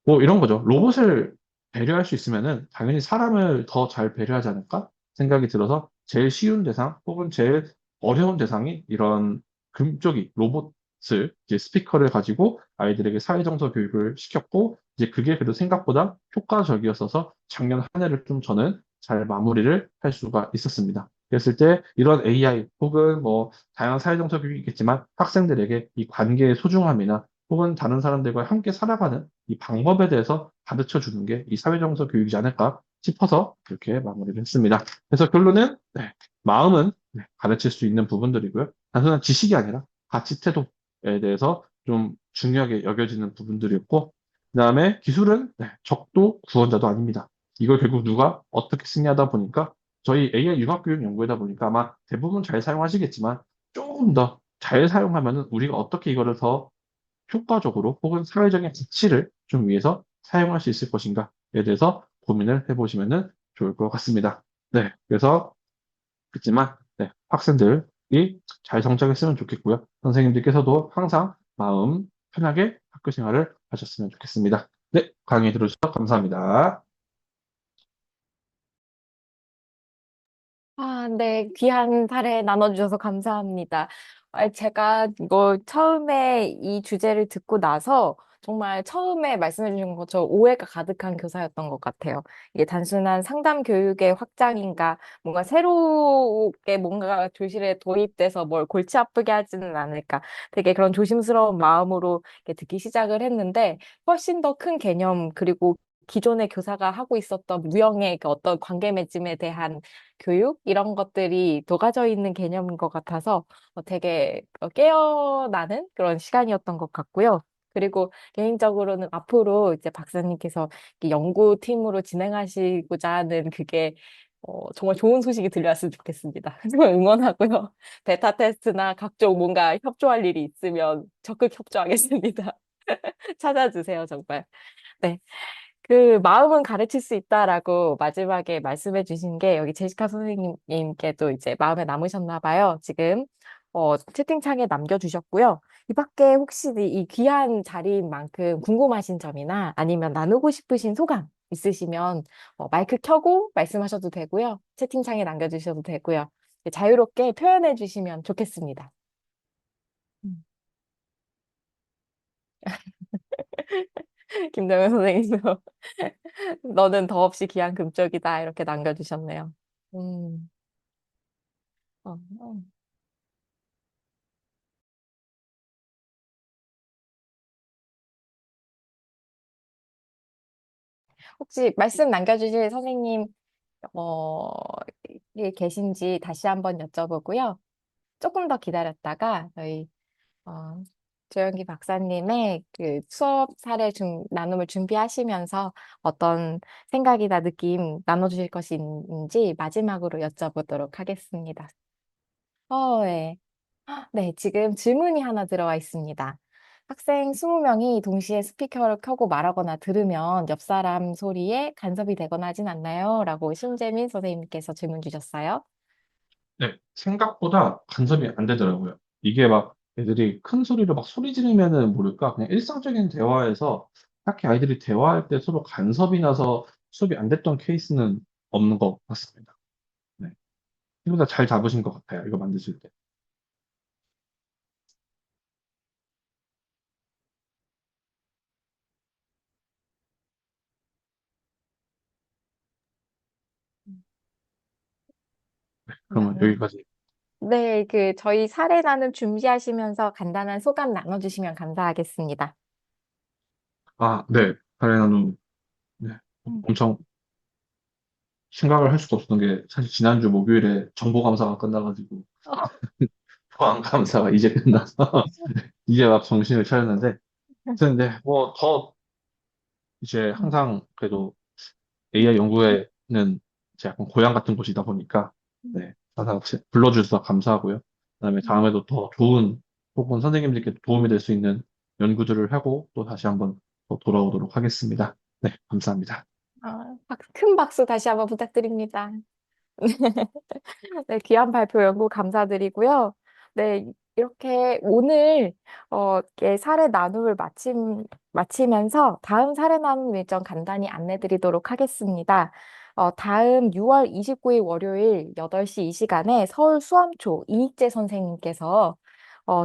뭐 이런 거죠. 로봇을 배려할 수 있으면은 당연히 사람을 더 잘 배려하지 않을까 생각이 들어서 제일 쉬운 대상 혹은 제일 어려운 대상이 이런 금쪽이 로봇을 이제 스피커를 가지고 아이들에게 사회정서 교육을 시켰고 이제 그게 그래도 생각보다 효과적이었어서 작년 한 해를 좀 저는 잘 마무리를 할 수가 있었습니다. 그랬을 때 이런 AI 혹은 뭐 다양한 사회정서 교육이 있겠지만 학생들에게 이 관계의 소중함이나 혹은 다른 사람들과 함께 살아가는 이 방법에 대해서 가르쳐 주는 게 이 사회정서 교육이지 않을까 싶어서 이렇게 마무리를 했습니다. 그래서 결론은 네, 마음은 네, 가르칠 수 있는 부분들이고요. 단순한 지식이 아니라 가치 태도에 대해서 좀 중요하게 여겨지는 부분들이었고, 그다음에 기술은 네, 적도 구원자도 아닙니다. 이걸 결국 누가 어떻게 쓰냐다 보니까 저희 AI 융합교육 연구에다 보니까 아마 대부분 잘 사용하시겠지만 조금 더 잘 사용하면은 우리가 어떻게 이거를 더 효과적으로 혹은 사회적인 가치를 좀 위해서 사용할 수 있을 것인가에 대해서 고민을 해보시면 좋을 것 같습니다. 네, 그래서 그렇지만 네, 학생들이 잘 성장했으면 좋겠고요. 선생님들께서도 항상 마음 편하게 학교 생활을 하셨으면 좋겠습니다. 네, 강의 들어주셔서 감사합니다. 아, 네. 귀한 사례 나눠주셔서 감사합니다. 제가 이거 처음에 이 주제를 듣고 나서 정말 처음에 말씀해 주신 것처럼 오해가 가득한 교사였던 것 같아요. 이게 단순한 상담 교육의 확장인가, 뭔가 새롭게 뭔가 교실에 도입돼서 뭘 골치 아프게 하지는 않을까. 되게 그런 조심스러운 마음으로 이렇게 듣기 시작을 했는데 훨씬 더 큰 개념, 그리고 기존의 교사가 하고 있었던 무형의 그 어떤 관계 맺음에 대한 교육 이런 것들이 녹아져 있는 개념인 것 같아서 되게 깨어나는 그런 시간이었던 것 같고요. 그리고 개인적으로는 앞으로 이제 박사님께서 이렇게 연구팀으로 진행하시고자 하는 그게 정말 좋은 소식이 들려왔으면 좋겠습니다. 정말 응원하고요. 베타 테스트나 각종 뭔가 협조할 일이 있으면 적극 협조하겠습니다. 찾아주세요, 정말. 네. 그 마음은 가르칠 수 있다라고 마지막에 말씀해 주신 게 여기 제시카 선생님께도 이제 마음에 남으셨나 봐요. 지금 채팅창에 남겨주셨고요. 이 밖에 혹시 이 귀한 자리인 만큼 궁금하신 점이나 아니면 나누고 싶으신 소감 있으시면 마이크 켜고 말씀하셔도 되고요. 채팅창에 남겨주셔도 되고요. 자유롭게 표현해 주시면 좋겠습니다. 음. 김정은 선생님도 너는 더없이 귀한 금쪽이다 이렇게 남겨주셨네요. 음, 어. 혹시 말씀 남겨주실 선생님 어, 계신지 다시 한번 여쭤보고요. 조금 더 기다렸다가 저희 어, 조영기 박사님의 그 수업 사례 나눔을 준비하시면서 어떤 생각이나 느낌 나눠주실 것이 있는지 마지막으로 여쭤보도록 하겠습니다. 네. 네, 지금 질문이 하나 들어와 있습니다. 학생 20명이 동시에 스피커를 켜고 말하거나 들으면 옆 사람 소리에 간섭이 되거나 하진 않나요? 라고 신재민 선생님께서 질문 주셨어요. 네, 생각보다 간섭이 안 되더라고요. 이게 막 애들이 큰 소리로 막 소리 지르면은 모를까? 그냥 일상적인 대화에서 딱히 아이들이 대화할 때 서로 간섭이 나서 수업이 안 됐던 케이스는 없는 것 같습니다. 네. 생각보다 잘 잡으신 것 같아요. 이거 만드실 때. 그러면 네. 여기까지. 네, 저희 사례 나눔 준비하시면서 간단한 소감 나눠주시면 감사하겠습니다. 아, 네. 카레나는 네. 음. 엄청 생각을 할 수도 없었던 게 사실 지난주 목요일에 정보감사가 끝나가지고 보안감사가 이제 끝나서 이제 막 정신을 차렸는데 근데 뭐 더 이제 음. 항상 그래도 AI 연구회는 이제 약간 고향 같은 곳이다 보니까 네, 항상 불러주셔서 감사하고요. 그다음에 음. 다음에도 더 좋은 혹은 선생님들께 도움이 될 수 있는 연구들을 하고 또 다시 한번 또 돌아오도록 하겠습니다. 네, 감사합니다. 큰 박수 다시 한번 부탁드립니다. 네, 귀한 발표 연구 감사드리고요. 네, 이렇게 오늘 이렇게 사례 나눔을 마치면서 다음 사례 나눔 일정 간단히 안내 드리도록 하겠습니다. 다음 6월 29일 월요일 8시 이 시간에 서울 수험초 이익재 선생님께서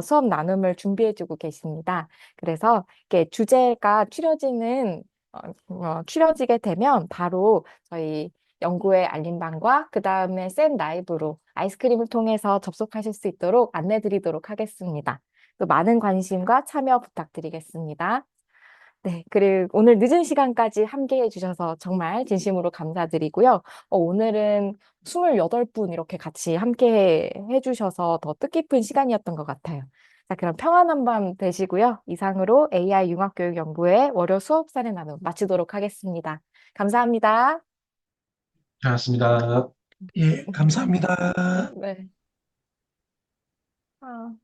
수업 나눔을 준비해주고 계십니다. 그래서 이렇게 주제가 추려지게 되면 바로 저희 연구의 알림방과 그 다음에 센 라이브로 아이스크림을 통해서 접속하실 수 있도록 안내 드리도록 하겠습니다. 또 많은 관심과 참여 부탁드리겠습니다. 네, 그리고 오늘 늦은 시간까지 함께 해주셔서 정말 진심으로 감사드리고요. 오늘은 28분 이렇게 같이 함께 해주셔서 더 뜻깊은 시간이었던 것 같아요. 자, 그럼 평안한 밤 되시고요. 이상으로 AI 융합교육연구의 월요 수업 사례 나눔 마치도록 하겠습니다. 감사합니다. 잘했습니다. 예, 감사합니다. 네. 아.